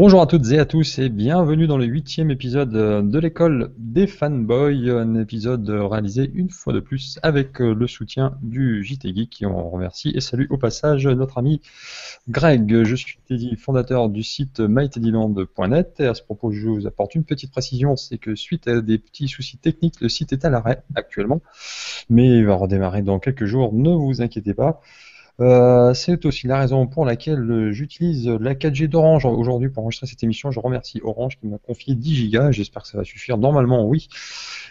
Bonjour à toutes et à tous et bienvenue dans le 8e épisode de l'école des fanboys, un épisode réalisé une fois de plus avec le soutien du JT Geek qui on remercie et salue au passage notre ami Greg. Je suis Teddy, fondateur du site myteddyland.net et à ce propos je vous apporte une petite précision, c'est que suite à des petits soucis techniques, le site est à l'arrêt actuellement, mais il va redémarrer dans quelques jours, ne vous inquiétez pas. C'est aussi la raison pour laquelle j'utilise la 4G d'Orange aujourd'hui pour enregistrer cette émission. Je remercie Orange qui m'a confié 10 gigas. J'espère que ça va suffire. Normalement, oui.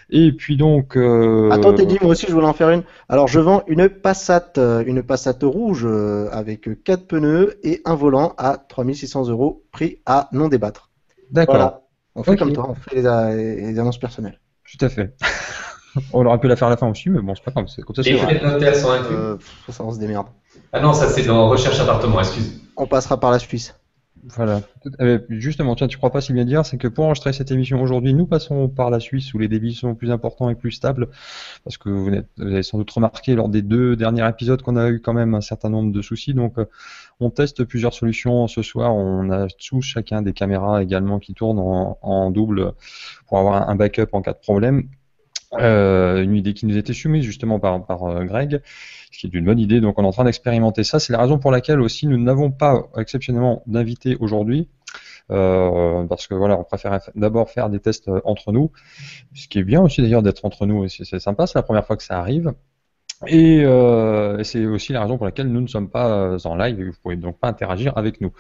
Et puis donc. Attends, Teddy, moi aussi je voulais en faire une. Alors je vends une Passat rouge avec 4 pneus et un volant à 3600 euros, prix à non débattre. D'accord. Voilà, on fait Ok. comme toi, on fait les annonces personnelles. Tout à fait. On aurait pu la faire à la fin aussi, mais bon, c'est pas grave. Comme ça, c'est Les vrai. frais de notaire sont inclus. Ça, on se démerde. Ah non, ça c'est dans recherche appartement, excuse. On passera par la Suisse. Voilà. Justement, tiens, tu crois pas si bien dire, c'est que pour enregistrer cette émission aujourd'hui, nous passons par la Suisse où les débits sont plus importants et plus stables, parce que vous avez sans doute remarqué lors des 2 derniers épisodes qu'on a eu quand même un certain nombre de soucis, donc on teste plusieurs solutions ce soir. On a tous chacun des caméras également qui tournent en double pour avoir un backup en cas de problème. Une idée qui nous était soumise justement par Greg, ce qui est une bonne idée, donc on est en train d'expérimenter ça. C'est la raison pour laquelle aussi nous n'avons pas exceptionnellement d'invités aujourd'hui, parce que voilà, on préfère d'abord faire des tests entre nous, ce qui est bien aussi d'ailleurs d'être entre nous, c'est sympa, c'est la première fois que ça arrive. Et c'est aussi la raison pour laquelle nous ne sommes pas en live et vous ne pouvez donc pas interagir avec nous.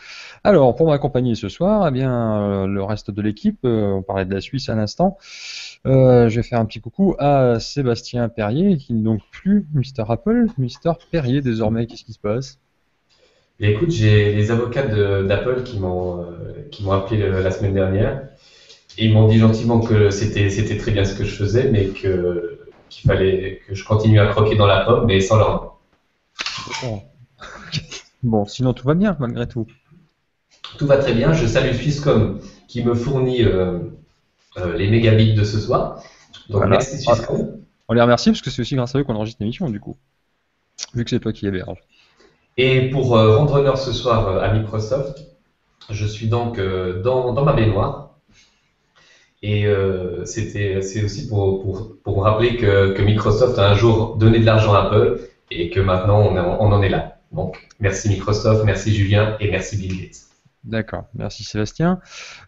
Alors, pour m'accompagner ce soir, eh bien, le reste de l'équipe, on parlait de la Suisse à l'instant, je vais faire un petit coucou à Sébastien Perrier, qui n'est donc plus Mister Apple, Mister Perrier désormais. Qu'est-ce qui se passe? Et écoute, j'ai les avocats d'Apple qui m'ont appelé la semaine dernière et ils m'ont dit gentiment que c'était très bien ce que je faisais, mais qu'il fallait que je continue à croquer dans la pomme, mais sans leur nom. Bon. Bon, sinon tout va bien malgré tout. Tout va très bien. Je salue Swisscom qui me fournit les mégabits de ce soir. Donc Voilà. merci Swisscom. On les remercie parce que c'est aussi grâce à eux qu'on enregistre l'émission du coup, vu que c'est toi qui héberge. Et pour rendre honneur ce soir à Microsoft, je suis donc dans ma baignoire. Et c'est aussi pour me rappeler que Microsoft a un jour donné de l'argent à Apple et que maintenant on en est là. Donc merci Microsoft, merci Julien et merci Bill Gates. D'accord, merci Sébastien.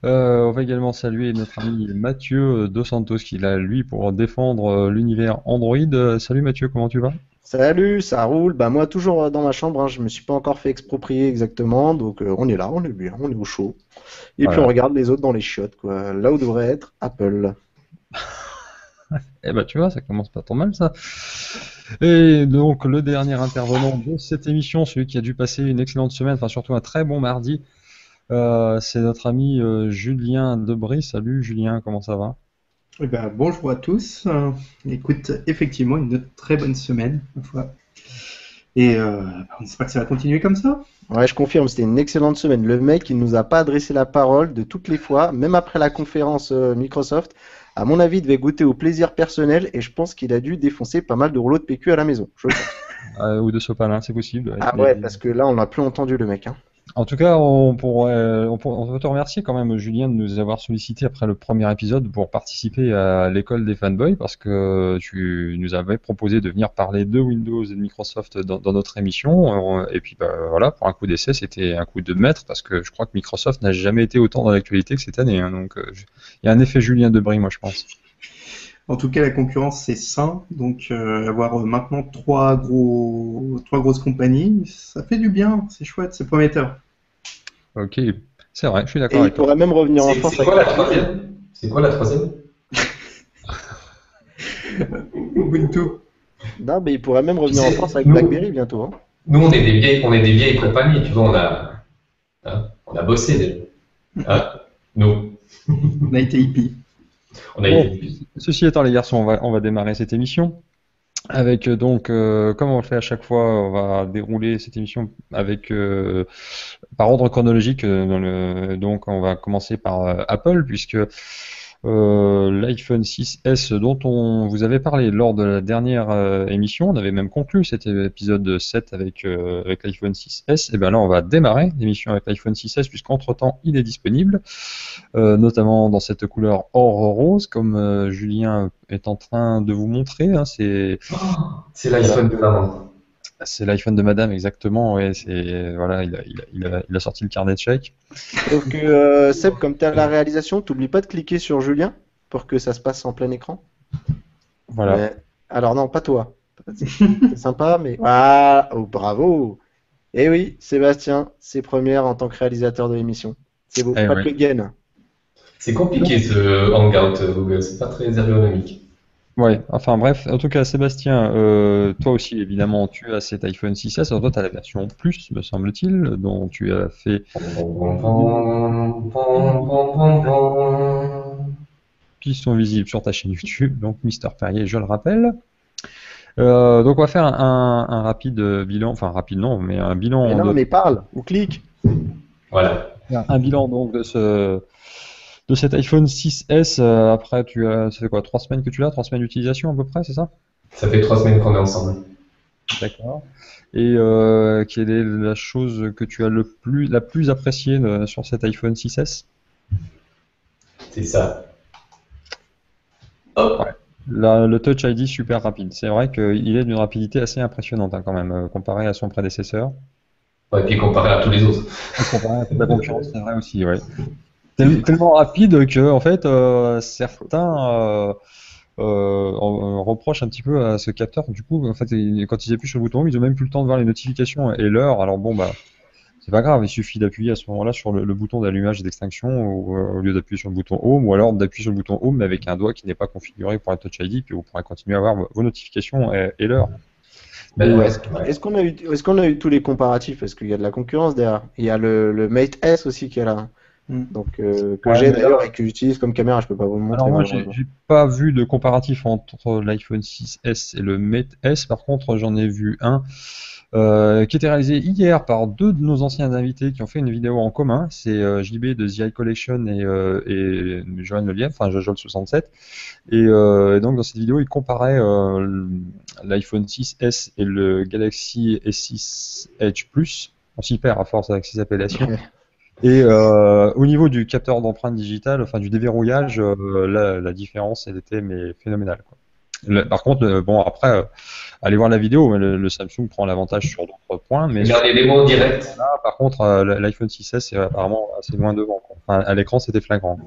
On va également saluer notre ami Mathieu Dos Santos qui est là, lui, pour défendre l'univers Android. Salut Mathieu, comment tu vas? Salut, ça roule. Bah moi toujours dans ma chambre, hein, je me suis pas encore fait exproprier exactement, donc on est là, on est bien, on est au chaud. Et puis Voilà. on regarde les autres dans les chiottes, quoi. Là où devrait être Apple. Eh ben tu vois, ça commence pas trop mal ça. Et donc le dernier intervenant de cette émission, celui qui a dû passer une excellente semaine, enfin surtout un très bon mardi, c'est notre ami Julien Debray. Salut Julien, comment ça va? Eh ben, bonjour à tous. Écoute, effectivement, une très bonne semaine, ma foi. Et on espère que ça va continuer comme ça. Ouais, je confirme, c'était une excellente semaine. Le mec, il nous a pas adressé la parole de toutes les fois, même après la conférence Microsoft. À mon avis, il devait goûter au plaisir personnel et je pense qu'il a dû défoncer pas mal de rouleaux de PQ à la maison. Je le pense. Ou de Sopalin, c'est possible. Ah ouais, parce que là, on l'a plus entendu, le mec. Hein. En tout cas, on veut te remercier quand même, Julien, de nous avoir sollicité après le premier épisode pour participer à l'école des fanboys, parce que tu nous avais proposé de venir parler de Windows et de Microsoft dans notre émission. Et puis bah, voilà, pour un coup d'essai, c'était un coup de maître, parce que je crois que Microsoft n'a jamais été autant dans l'actualité que cette année. Hein. Donc il y a un effet Julien Debray, moi je pense. En tout cas, la concurrence, c'est sain. Donc, avoir maintenant trois grosses compagnies, ça fait du bien. C'est chouette, c'est prometteur. Ok, c'est vrai, je suis Et d'accord il avec toi. pourrait même revenir en France C'est quoi la troisième? C'est quoi la troisième? Ubuntu. Non, mais il pourrait même revenir Tu en sais, France avec nous- BlackBerry bientôt. Hein. Nous on est des vieilles compagnies, tu vois, on a bossé déjà. Hein, nous, On a été hippie. on a Bon, été. ceci étant, les garçons, on va démarrer cette émission. Avec donc, comme on le fait à chaque fois, on va dérouler cette émission avec par ordre chronologique. Donc, on va commencer par Apple, puisque L'iPhone 6S dont on vous avait parlé lors de la dernière émission. On avait même conclu cet épisode 7 avec l'iPhone 6S. Et bien là, on va démarrer l'émission avec l'iPhone 6S puisqu'entre-temps, il est disponible, notamment dans cette couleur or rose, comme Julien est en train de vous montrer. Hein, c'est l'iPhone de maman. C'est l'iPhone de madame, exactement. Ouais, voilà, il a sorti le carnet de chèques. Donc, Seb, comme tu as la réalisation, t'oublies pas de cliquer sur Julien pour que ça se passe en plein écran. Voilà. Alors non, pas toi. C'est sympa, mais... Ah, oh, bravo. Eh oui, Sébastien, c'est première en tant que réalisateur de l'émission. C'est beau, pas de plugin. C'est compliqué ce Hangout Google, c'est pas très ergonomique. Ouais, enfin bref, en tout cas Sébastien, toi aussi évidemment tu as cet iPhone 6S, alors toi tu as la version Plus me semble-t-il, dont tu as fait qui sont visibles sur ta chaîne YouTube, donc Mister Perrier je le rappelle. Donc on va faire un rapide bilan, enfin rapide non, mais un bilan... Mais non, mais parle, ou clique. Voilà. Un bilan donc de cet iPhone 6S, après ça fait quoi, 3 semaines que tu l'as, 3 semaines d'utilisation à peu près, c'est ça? Ça fait 3 semaines qu'on est ensemble. D'accord. Et quelle est la chose que tu as la plus appréciée sur cet iPhone 6S? C'est ça. Hop. Ouais. Le Touch ID super rapide. C'est vrai qu'il est d'une rapidité assez impressionnante hein, quand même, comparé à son prédécesseur. Ouais, et puis comparé à tous les autres. Comparé à toute la concurrence, c'est vrai aussi, ouais. Tellement rapide que en fait certains reprochent un petit peu à ce capteur. Du coup, en fait, quand ils appuient sur le bouton home, ils ont même plus le temps de voir les notifications et l'heure. Alors bon, bah, c'est pas grave, il suffit d'appuyer à ce moment-là sur le bouton d'allumage et d'extinction au lieu d'appuyer sur le bouton home, ou alors d'appuyer sur le bouton home mais avec un doigt qui n'est pas configuré pour un Touch ID, puis vous pourrez continuer à voir vos notifications et l'heure. Est-ce qu'on a eu tous les comparatifs? Parce qu'il y a de la concurrence derrière. Il y a le Mate S aussi qui est là. Donc que j'ai d'ailleurs et que j'utilise comme caméra, je peux pas vous le montrer. Alors moi j'ai pas vu de comparatif entre l'iPhone 6S et le Mate S, par contre j'en ai vu un qui était réalisé hier par deux de nos anciens invités qui ont fait une vidéo en commun, c'est JB de The Eye Collection et Johan Lelièvre, enfin Jojol67, et donc dans cette vidéo ils comparaient l'iPhone 6S et le Galaxy S6 Edge Plus, on s'y perd à force avec ces appellations. Et au niveau du capteur d'empreinte digitale, enfin du déverrouillage, la différence elle était phénoménale, quoi. Par contre, bon après, allez voir la vidéo, mais le Samsung prend l'avantage sur d'autres points. Mais regardez les mots directs. Là, par contre, l'iPhone 6S est apparemment assez loin devant, quoi. Enfin, à l'écran c'était flagrant.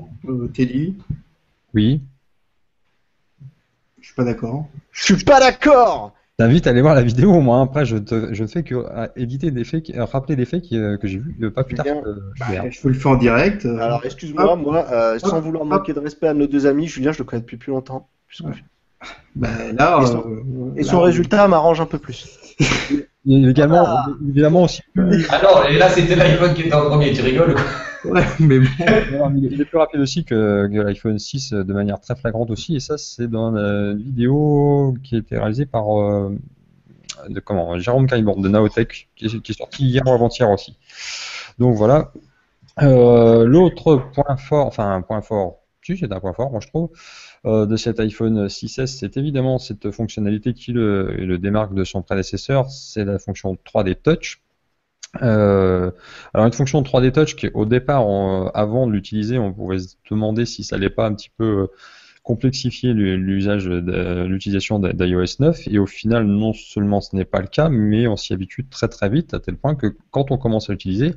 Teddy? Oui. Je suis pas d'accord. Je suis pas d'accord. T'invite à aller voir la vidéo au moins. Après, je ne fais que éditer des faits, rappeler des faits que j'ai vus pas plus tard. Je peux le faire en direct. Alors, excuse-moi, moi, sans vouloir manquer de respect à nos deux amis, Julien, je le connais depuis plus longtemps. Là, et son résultat m'arrange un peu plus. Évidemment aussi. Ah non, et là c'était l'iPhone qui était en premier, tu rigoles quoi? Ouais, mais bon. Il est plus rapide aussi que l'iPhone 6 de manière très flagrante aussi, et ça c'est dans la vidéo qui a été réalisée par Jérôme Caillebourne de Naotech, qui est sorti hier ou avant-hier aussi. Donc voilà. L'autre point fort, si c'est un point fort, moi je trouve, de cet iPhone 6S, c'est évidemment cette fonctionnalité qui le démarque de son prédécesseur, c'est la fonction 3D Touch. Alors une fonction 3D Touch qui au départ, avant de l'utiliser, on pouvait se demander si ça allait pas un petit peu complexifier l'utilisation d'iOS 9, et au final non seulement ce n'est pas le cas, mais on s'y habitue très très vite, à tel point que quand on commence à l'utiliser,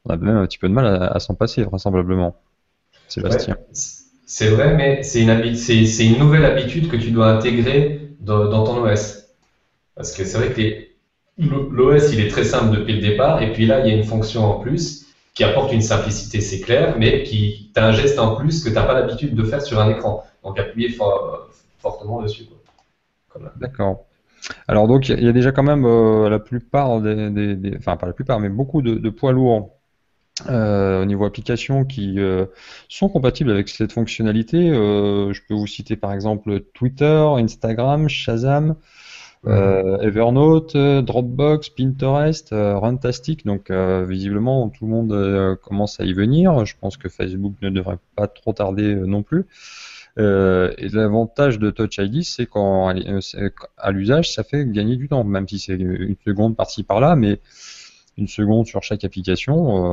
on a même un petit peu de mal à s'en passer vraisemblablement. Sébastien. Ouais, c'est vrai, mais c'est une nouvelle habitude que tu dois intégrer dans ton OS. Parce que c'est vrai que l'OS il est très simple depuis le départ, et puis là il y a une fonction en plus qui apporte une simplicité, c'est clair, mais qui t'as un geste en plus que tu n'as pas l'habitude de faire sur un écran. Donc appuyer fortement dessus, quoi. D'accord. Alors donc il y a déjà quand même la plupart enfin pas la plupart, mais beaucoup de poids lourds au niveau application qui sont compatibles avec cette fonctionnalité. Je peux vous citer par exemple Twitter, Instagram, Shazam, Evernote, Dropbox, Pinterest, Runtastic. Donc visiblement tout le monde commence à y venir. Je pense que Facebook ne devrait pas trop tarder non plus. Et l'avantage de Touch ID, c'est qu'à l'usage, ça fait gagner du temps, même si c'est une seconde par-ci par-là, mais une seconde sur chaque application,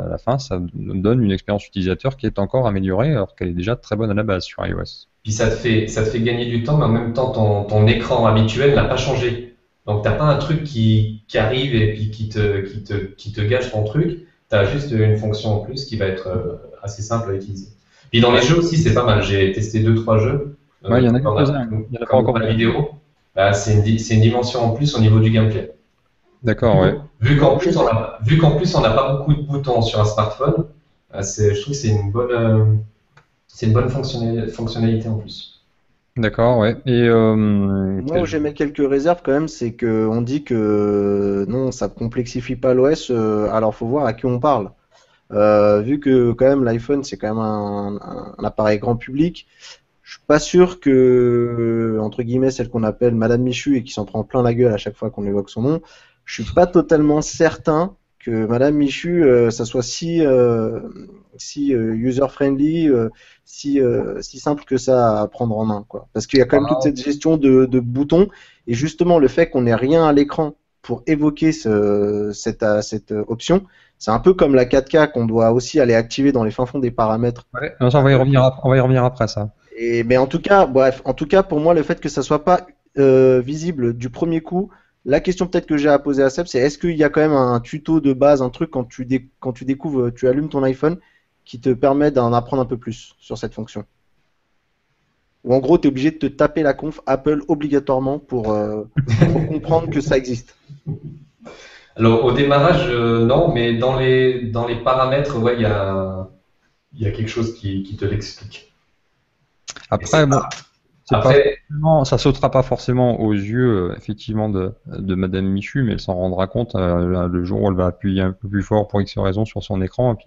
à la fin, ça donne une expérience utilisateur qui est encore améliorée, alors qu'elle est déjà très bonne à la base sur iOS. Puis ça te fait gagner du temps, mais en même temps, ton écran habituel n'a pas changé. Donc, t'as pas un truc qui arrive et puis qui te gâche ton truc. Tu as juste une fonction en plus qui va être assez simple à utiliser. Puis dans les jeux aussi, c'est pas mal. J'ai testé 2-3 jeux. Ouais, il y en a quelques-uns. Il y en a pas encore la vidéo. Bah, c'est une dimension en plus au niveau du gameplay. D'accord, ouais. Vu qu'en plus, on n'a pas beaucoup de boutons sur un smartphone, je trouve que c'est une bonne fonctionnalité en plus. D'accord, ouais. Et Moi, où j'émets quelques réserves quand même, c'est que on dit que non, ça complexifie pas l'OS. Alors, faut voir à qui on parle. Vu que quand même l'iPhone, c'est quand même un appareil grand public. Je suis pas sûr que, entre guillemets, celle qu'on appelle Madame Michu et qui s'en prend plein la gueule à chaque fois qu'on évoque son nom, je suis pas totalement certain que Madame Michu, ça soit si user-friendly, si simple que ça à prendre en main, quoi. Parce qu'il y a quand même toute cette gestion de boutons, et justement le fait qu'on n'ait rien à l'écran pour évoquer cette option, c'est un peu comme la 4K qu'on doit aussi aller activer dans les fins fonds des paramètres. Ouais, non, ça, on va y revenir après ça. Mais en tout cas, pour moi, le fait que ça soit pas visible du premier coup, la question peut-être que j'ai à poser à Seb, c'est est-ce qu'il y a quand même un tuto de base, un truc quand tu découvres, tu allumes ton iPhone, qui te permet d'en apprendre un peu plus sur cette fonction? Ou en gros, tu es obligé de te taper la conf Apple obligatoirement pour comprendre que ça existe. Alors au démarrage, non, mais dans les paramètres, ouais, il y a quelque chose qui te l'explique. Après, bon, ça sautera pas forcément aux yeux, effectivement, de Madame Michu, mais elle s'en rendra compte le jour où elle va appuyer un peu plus fort pour X raison sur son écran.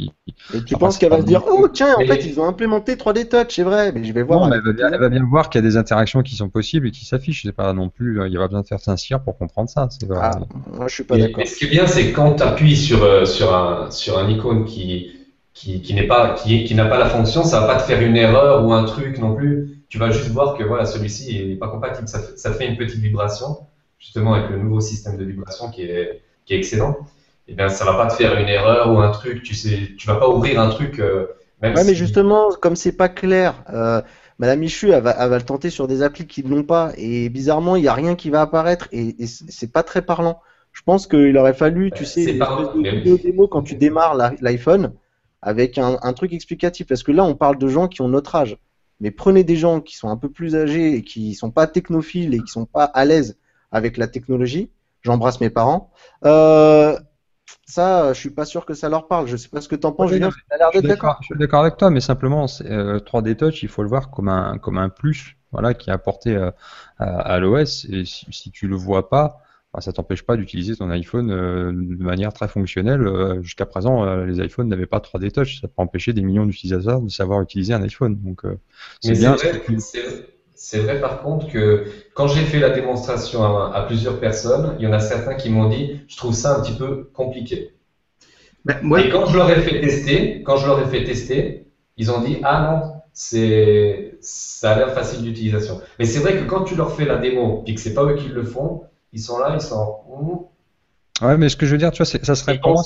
Et tu penses qu'elle va se dire, oh tiens, en fait, ils ont implémenté 3D Touch, c'est vrai, mais je vais voir. Non, elle va bien voir qu'il y a des interactions qui sont possibles et qui s'affichent. C'est pas non plus, il y a pas besoin de faire Saint-Cyr pour comprendre ça. Moi, je suis pas d'accord. Mais ce qui est bien, c'est quand tu appuies sur un icône qui n'a pas la fonction, ça va pas te faire une erreur ou un truc non plus. Tu vas juste voir que voilà, celui-ci n'est pas compatible. Ça te fait une petite vibration, justement avec le nouveau système de vibration qui est excellent. Et bien, ça va pas te faire une erreur ou un truc. Tu vas pas ouvrir un truc. Mais justement, comme c'est pas clair, Madame Michu, elle va le tenter sur des applis qui ne l'ont pas, et bizarrement, il n'y a rien qui va apparaître, et c'est pas très parlant. Je pense qu'il aurait fallu, tu sais, une espèce de vidéo démo quand tu démarres l'iPhone, avec un truc explicatif, parce que là, on parle de gens qui ont notre âge. Mais prenez des gens qui sont un peu plus âgés et qui sont pas technophiles et qui sont pas à l'aise avec la technologie. J'embrasse mes parents. Ça, je suis pas sûr que ça leur parle. Je sais pas ce que t'en penses, Julien. T'as l'air d'être d'accord. Je suis d'accord avec toi, mais simplement, 3D Touch, il faut le voir comme un plus, voilà, qui est apporté à l'OS. Et si tu le vois pas, ça t'empêche pas d'utiliser ton iPhone de manière très fonctionnelle. Jusqu'à présent, les iPhones n'avaient pas 3D Touch. Ça peut empêcher des millions d'utilisateurs de savoir utiliser un iPhone. Donc, c'est bien. C'est vrai par contre que quand j'ai fait la démonstration à plusieurs personnes, il y en a certains qui m'ont dit « je trouve ça un petit peu compliqué ». Et quand je leur ai fait tester, ils ont dit « ah non, ça a l'air facile d'utilisation ». Mais c'est vrai que quand tu leur fais la démo et que c'est pas eux qui le font, ils sont là, ils sont… Ouais, mais ce que je veux dire, tu vois, ça serait pour moi,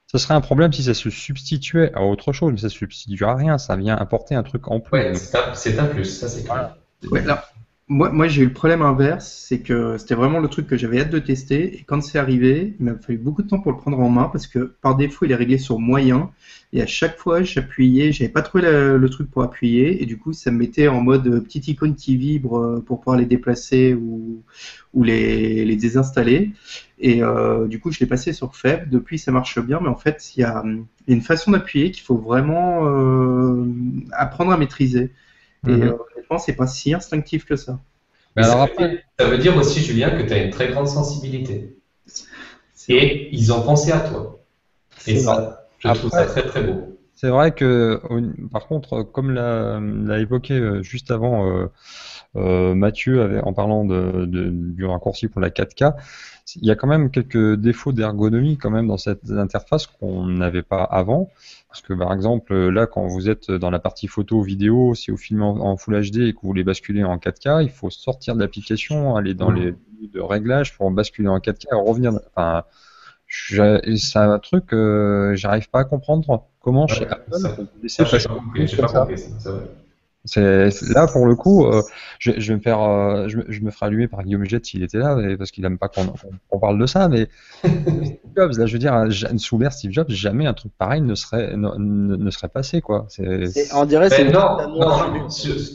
ça serait un problème si ça se substituait à autre chose, mais ça se substitue à rien, ça vient apporter un truc en plus. Ouais, c'est un plus, ça c'est clair. Ouais, là, moi j'ai eu le problème inverse, c'est que c'était vraiment le truc que j'avais hâte de tester, et quand c'est arrivé, il m'a fallu beaucoup de temps pour le prendre en main, parce que par défaut il est réglé sur moyen, et à chaque fois j'appuyais, j'avais pas trouvé le truc pour appuyer, et du coup ça me mettait en mode petite icône qui vibre pour pouvoir les déplacer ou les désinstaller. Et du coup, je l'ai passé sur faible. Depuis, ça marche bien, mais en fait, il y a une façon d'appuyer qu'il faut vraiment apprendre à maîtriser. Et honnêtement, c'est pas si instinctif que ça. Mais alors après, ça veut dire aussi, Julien, que tu as une très grande sensibilité. Et ils ont pensé à toi. Et ça, je trouve ça très très beau. c'est vrai que, par contre, comme l'a évoqué juste avant Mathieu en parlant du raccourci pour la 4K, il y a quand même quelques défauts d'ergonomie quand même dans cette interface qu'on n'avait pas avant. Parce que par exemple, là, quand vous êtes dans la partie photo, vidéo, si vous filmez en Full HD et que vous voulez basculer en 4K, il faut sortir de l'application, aller dans les menus de réglage pour basculer en 4K et revenir. Enfin, c'est un truc que j'arrive pas à comprendre comment chez Apple on peut laisser passer des choses comme ça. Là pour le coup, je vais me faire, je me ferai allumer par Guillaume Jette s'il était là, parce qu'il aime pas qu'on parle de ça, mais Steve Jobs, là je veux dire, sous l'ère Steve Jobs, jamais un truc pareil ne serait passé quoi. On dirait c'est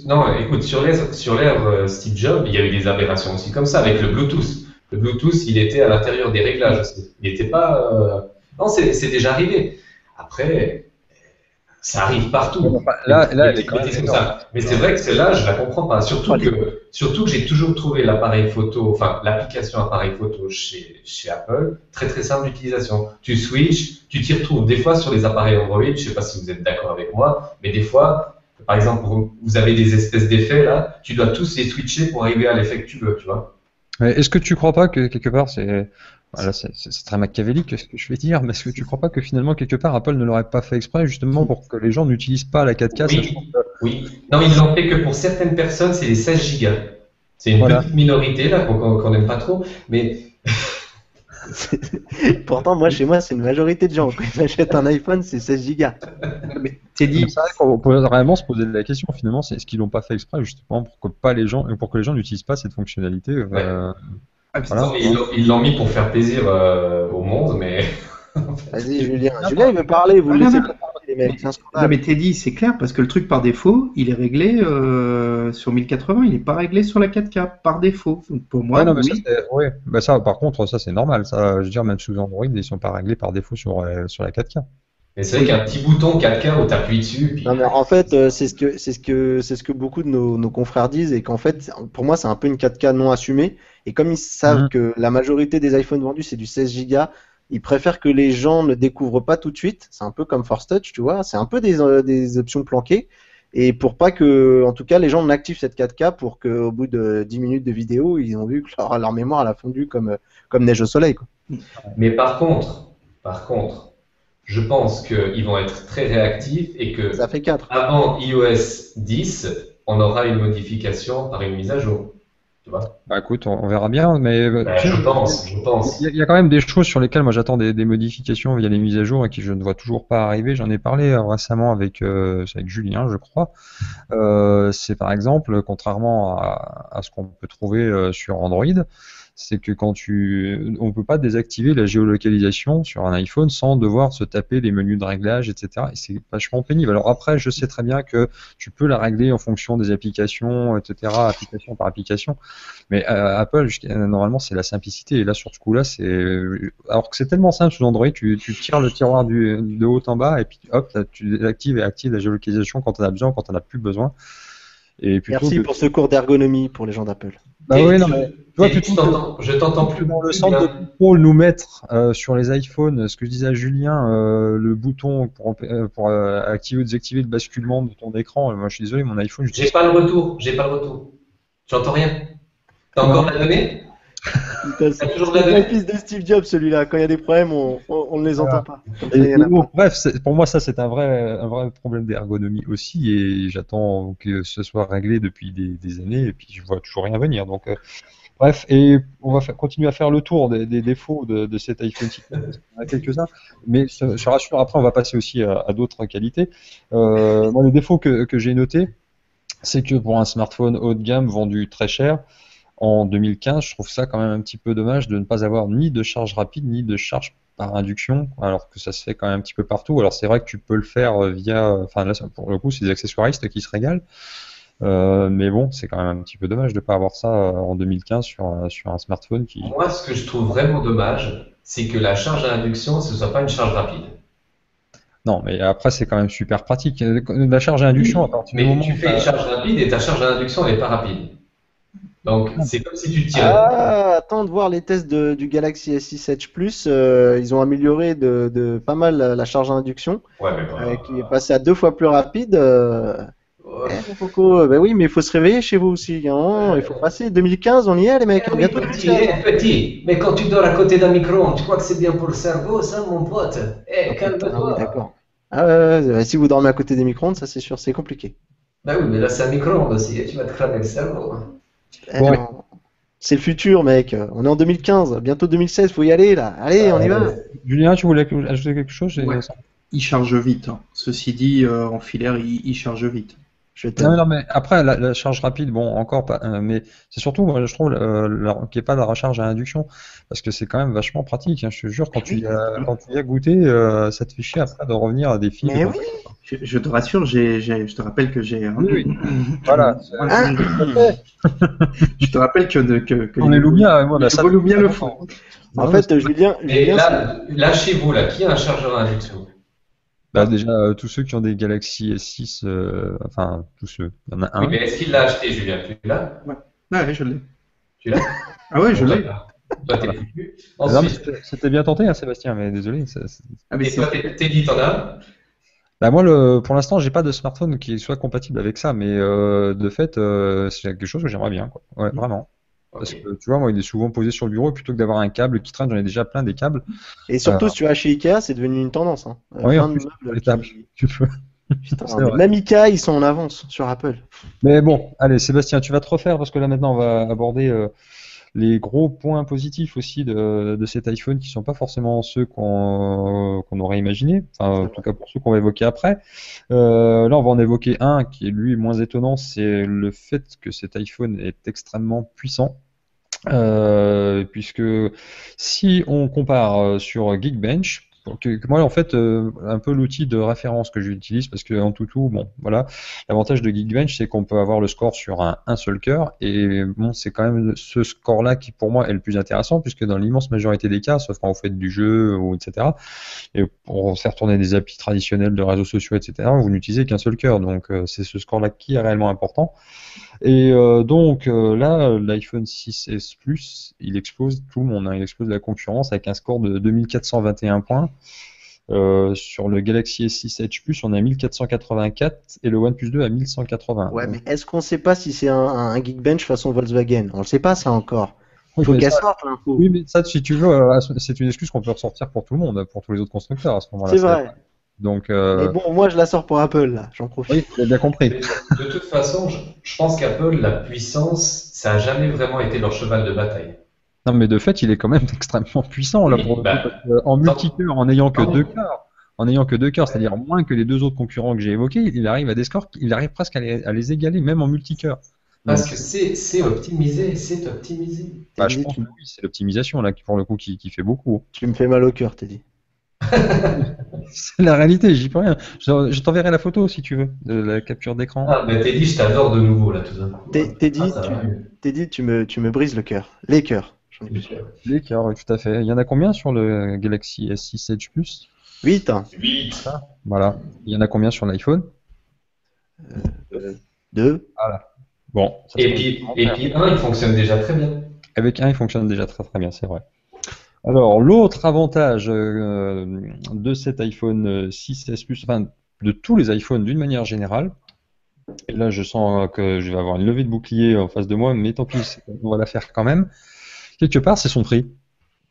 non, écoute, sur l'ère Steve Jobs, il y a eu des aberrations aussi comme ça avec le Bluetooth. Le Bluetooth, il était à l'intérieur des réglages aussi. Il n'était pas. Non, c'est déjà arrivé. Après. Ça arrive partout. Là, elle est quand même ça. Mais c'est vrai que celle-là, je la comprends pas. Surtout que j'ai toujours trouvé l'appareil photo, enfin l'application appareil photo chez Apple très très simple d'utilisation. Tu switches, tu t'y retrouves. Des fois sur les appareils Android, je sais pas si vous êtes d'accord avec moi, mais des fois, par exemple, vous avez des espèces d'effets là, tu dois tous les switcher pour arriver à l'effet que tu veux, tu vois. Est-ce que tu crois pas que quelque part voilà, c'est très machiavélique ce que je vais dire, mais est-ce que tu crois pas que finalement quelque part Apple ne l'aurait pas fait exprès justement pour que les gens n'utilisent pas la 4K? Oui. Non, ils l'ont fait que pour certaines personnes, c'est les 16 Go. C'est une petite minorité là qu'on n'aime pas trop, mais pourtant moi chez moi c'est une majorité de gens. Quand ils achètent un iPhone, c'est 16 Go. Mais t'es dit. C'est vrai qu'on peut réellement se poser la question finalement, c'est est-ce qu'ils l'ont pas fait exprès justement pour que les gens n'utilisent pas cette fonctionnalité. Voilà. Ils l'ont mis pour faire plaisir au monde, mais. Vas-y, Julien. Julien, il veut parler, vous le laissez pas parler, les mecs. Non, mais Teddy, c'est clair, parce que le truc par défaut, il est réglé sur 1080, il n'est pas réglé sur la 4K, par défaut. Donc pour moi, oui. Ça, par contre, ça c'est normal. Ça, je veux dire, même sous Android, ils sont pas réglés par défaut sur la 4K. Mais c'est vrai qu'il y a un petit bouton 4K où tu appuies dessus. Puis... Non, mais en fait, c'est ce que beaucoup de nos confrères disent, et qu'en fait, pour moi, c'est un peu une 4K non assumée. Et comme ils savent que la majorité des iPhones vendus, c'est du 16 Go, ils préfèrent que les gens ne découvrent pas tout de suite. C'est un peu comme Force Touch, tu vois. C'est un peu des options planquées. Et pour pas que, en tout cas, les gens n'activent cette 4K pour qu'au bout de 10 minutes de vidéo, ils ont vu que leur mémoire elle a fondu comme neige au soleil, quoi. Mais par contre, je pense qu'ils vont être très réactifs et que ça fait 4. Avant iOS 10, on aura une modification par une mise à jour. Tu vois? Bah écoute, on verra bien, mais je pense. Il y a quand même des choses sur lesquelles moi j'attends des modifications via les mises à jour et qui je ne vois toujours pas arriver. J'en ai parlé récemment avec Julien, je crois. C'est par exemple, contrairement à ce qu'on peut trouver sur Android, c'est que on peut pas désactiver la géolocalisation sur un iPhone sans devoir se taper les menus de réglage, etc. Et c'est vachement pénible. Alors après, je sais très bien que tu peux la régler en fonction des applications, etc., application par application. Mais Apple, normalement, c'est la simplicité. Et là, sur ce coup-là, alors que c'est tellement simple sous Android, tu tires le tiroir de haut en bas et puis hop, là, tu désactives et actives la géolocalisation quand on a besoin, quand on n'a plus besoin. Et merci pour ce cours d'ergonomie pour les gens d'Apple. Bah oui, non, mais toi, je t'entends plus. Dans le centre de contrôle, nous mettre sur les iPhones, ce que je disais à Julien, le bouton pour activer ou désactiver le basculement de ton écran. Moi, je suis désolé, mon iPhone. J'ai pas le retour. J'entends rien. T'as encore la donnée? C'est toujours la piste de Steve Jobs, celui-là. Quand il y a des problèmes, on ne les entend pas. Bref, pour moi, ça, c'est un vrai problème d'ergonomie aussi, et j'attends que ce soit réglé depuis des années, et puis je vois toujours rien venir. Donc, bref, et on va continuer à faire le tour des défauts de cet iPhone 6. Il y en a quelques-uns, mais je rassure, après, on va passer aussi à d'autres qualités. Moi, les défauts que j'ai notés, c'est que pour un smartphone haut de gamme vendu très cher, en 2015, je trouve ça quand même un petit peu dommage de ne pas avoir ni de charge rapide, ni de charge par induction, alors que ça se fait quand même un petit peu partout. Alors c'est vrai que tu peux le faire via, enfin là pour le coup c'est des accessoiristes qui se régalent, mais bon c'est quand même un petit peu dommage de ne pas avoir ça en 2015 sur un smartphone qui... Moi ce que je trouve vraiment dommage, c'est que la charge à induction ce ne soit pas une charge rapide. Non, mais après c'est quand même super pratique. La charge à induction, à partir du moment tu fais une charge rapide et ta charge à induction elle n'est pas rapide. Donc, c'est comme si tu tirais. Ah, attends de voir les tests du Galaxy S6 Edge Plus. Ils ont amélioré de pas mal la charge à induction, Ouais, mais qui est passée à 2 fois plus rapide. ouais. Mon Coco, bah oui, mais il faut se réveiller chez vous aussi, hein. Il faut passer. 2015, on y est, les mecs. Oui, Bientôt petit, 2016. petit, mais quand tu dors à côté d'un micro-ondes, tu crois que c'est bien pour le cerveau, ça, mon pote? Ah, putain, ah oui, Calme-toi. d'accord. Ah, ouais, si vous dormez à côté des micro-ondes, ça c'est sûr, c'est compliqué. Ben oui, mais là, c'est un micro-ondes aussi, et tu vas te cramer le cerveau. Bon, Non. C'est le futur, mec. On est en 2015, bientôt 2016, faut y aller là. Allez, on y va. Julien, tu voulais ajouter quelque chose? Ouais. Il charge vite. Hein. Ceci dit, en filaire, il charge vite. Je Non, t'aime. non, mais après, la charge rapide, bon, encore pas, mais c'est surtout, moi, je trouve, qu'il n'y ait pas de recharge à induction, parce que c'est quand même vachement pratique, hein, je te jure, quand tu y as goûté, ça te fait chier après de revenir à des fils. Mais oui. Je te rassure, je te rappelle que j'ai. Oui, oui. Voilà. Ah, Je te rappelle que On est Lumia, moi, on a les ça. Lumia le font. en fait, Julien, Et Julien, là, chez vous, là, qui a un chargeur à induction? Bah, déjà, tous ceux qui ont des Galaxy S6, enfin, tous ceux, il y en a Oui, un. mais est-ce qu'il l'a acheté, Julien? Tu l'as? Ouais, je l'ai. Tu l'as? Ah ouais, je Bon, l'ai. d'accord. Toi, t'es foutu. Non, mais Ensuite, c'était bien tenté, hein, Sébastien, mais désolé. Ah, mais et toi, Teddy, t'en as un? Bah, moi, pour l'instant, j'ai pas de smartphone qui soit compatible avec ça, mais de fait, c'est quelque chose que j'aimerais bien, quoi. Ouais, vraiment. Parce Ok. que tu vois, moi, il est souvent posé sur le bureau plutôt que d'avoir un câble qui traîne. J'en ai déjà plein des câbles. et surtout, si tu vas chez Ikea, c'est devenu une tendance, hein. Oui, en Plein de plus, meubles les câbles, tu peux. Putain, C'est mais vrai. même Ikea, ils sont en avance sur Apple. Mais bon, allez, Sébastien, tu vas te refaire parce que là maintenant, on va aborder les gros points positifs aussi de cet iPhone qui sont pas forcément ceux qu'on aurait imaginé. Enfin, en tout cas pour ceux qu'on va évoquer après. Là, on va en évoquer un qui est lui moins étonnant, c'est le fait que cet iPhone est extrêmement puissant. Puisque si on compare sur Geekbench, que moi en fait un peu l'outil de référence que j'utilise parce que en tout bon voilà, l'avantage de Geekbench c'est qu'on peut avoir le score sur un seul cœur et bon c'est quand même ce score là qui pour moi est le plus intéressant puisque dans l'immense majorité des cas, sauf quand vous faites du jeu ou etc. et pour faire tourner des applis traditionnels de réseaux sociaux etc. vous n'utilisez qu'un seul cœur donc c'est ce score là qui est réellement important. Et donc là, l'iPhone 6S Plus, il explose tout le monde, hein, il explose la concurrence avec un score de 2421 points. Sur le Galaxy S6 Edge Plus, on a 1484 et le OnePlus 2 à 1180. Ouais, Donc, mais est-ce qu'on sait pas si c'est un Geekbench façon Volkswagen? On le sait pas, ça encore. oui, Faut mais qu'elle ça, sorte l'info. oui, mais ça, si tu veux, c'est une excuse qu'on peut ressortir pour tout le monde, pour tous les autres constructeurs à ce moment-là. C'est vrai. Donc, Mais bon, moi, je la sors pour Apple, là. J'en profite. oui, tu as bien compris. De toute façon, je pense qu'Apple, la puissance, ça n'a jamais vraiment été leur cheval de bataille. Non, mais de fait, il est quand même extrêmement puissant là Oui, pour le coup, bah, parce que en multicœur, en n'ayant que tant- deux cœurs, c'est-à-dire moins que les deux autres concurrents que j'ai évoqués, il arrive à des scores, il arrive presque à les égaler, même en multicœur. parce Donc, que c'est optimisé, c'est optimisé. bah, je Teddy, pense que oui, c'est l'optimisation là qui pour le coup qui fait beaucoup. tu me fais mal au cœur, Teddy. C'est la réalité, j'y peux rien. Je t'enverrai la photo si tu veux de la capture d'écran. Ah, mais Teddy, je t'adore de nouveau, là, tout d'un coup. Teddy, Ah, ça va mieux. Teddy, tu me brises le cœur. Les cœurs. J'en ai plus. Les cœurs, oui, tout à fait. Il y en a combien sur le Galaxy S6 Edge Plus? 8, hein. 8. Voilà. Il y en a combien sur l'iPhone? 2. Voilà. Bon. Ça Et se puis, passe et puis un, il fonctionne déjà très bien. Avec un, il fonctionne déjà très très bien, c'est vrai. Alors, l'autre avantage de cet iPhone 6S Plus, enfin de tous les iPhones d'une manière générale, et là je sens que je vais avoir une levée de bouclier en face de moi, mais tant pis, on va la faire quand même. Quelque part, c'est son prix.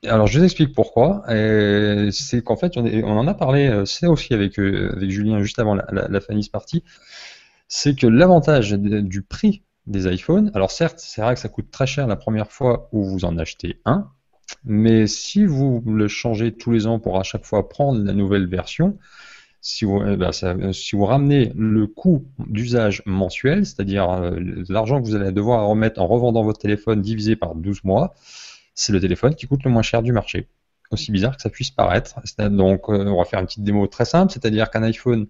Alors, je vous explique pourquoi. Et c'est qu'en fait, on en a parlé, c'est aussi avec Julien juste avant la Fanny's Party, c'est que l'avantage du prix des iPhones, alors certes, c'est vrai que ça coûte très cher la première fois où vous en achetez un, mais si vous le changez tous les ans pour à chaque fois prendre la nouvelle version, si vous ramenez le coût d'usage mensuel, c'est-à-dire l'argent que vous allez devoir remettre en revendant votre téléphone divisé par 12 mois, c'est le téléphone qui coûte le moins cher du marché. Aussi bizarre que ça puisse paraître. Donc, on va faire une petite démo très simple, c'est-à-dire qu'un iPhone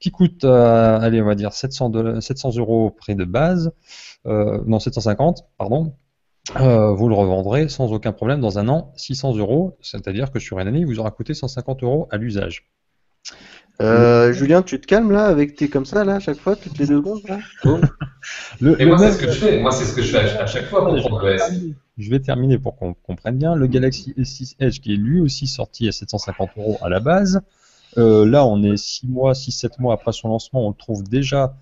qui coûte, allez, on va dire 700 € au prix de base, non 750, pardon, vous le revendrez sans aucun problème dans un an 600 €, c'est-à-dire que sur une année, il vous aura coûté 150 € à l'usage. Julien, tu te calmes là avec tes comme ça là à chaque fois, toutes les 2 secondes là. Oh. Et moi, c'est ce que je fais. Moi, c'est ce que je fais à chaque fois pour Attendez, prendre le S. je vais terminer pour qu'on comprenne bien. Le Galaxy S6 Edge qui est lui aussi sorti à 750 € à la base. Là, on est 6-7 mois après son lancement, on le trouve déjà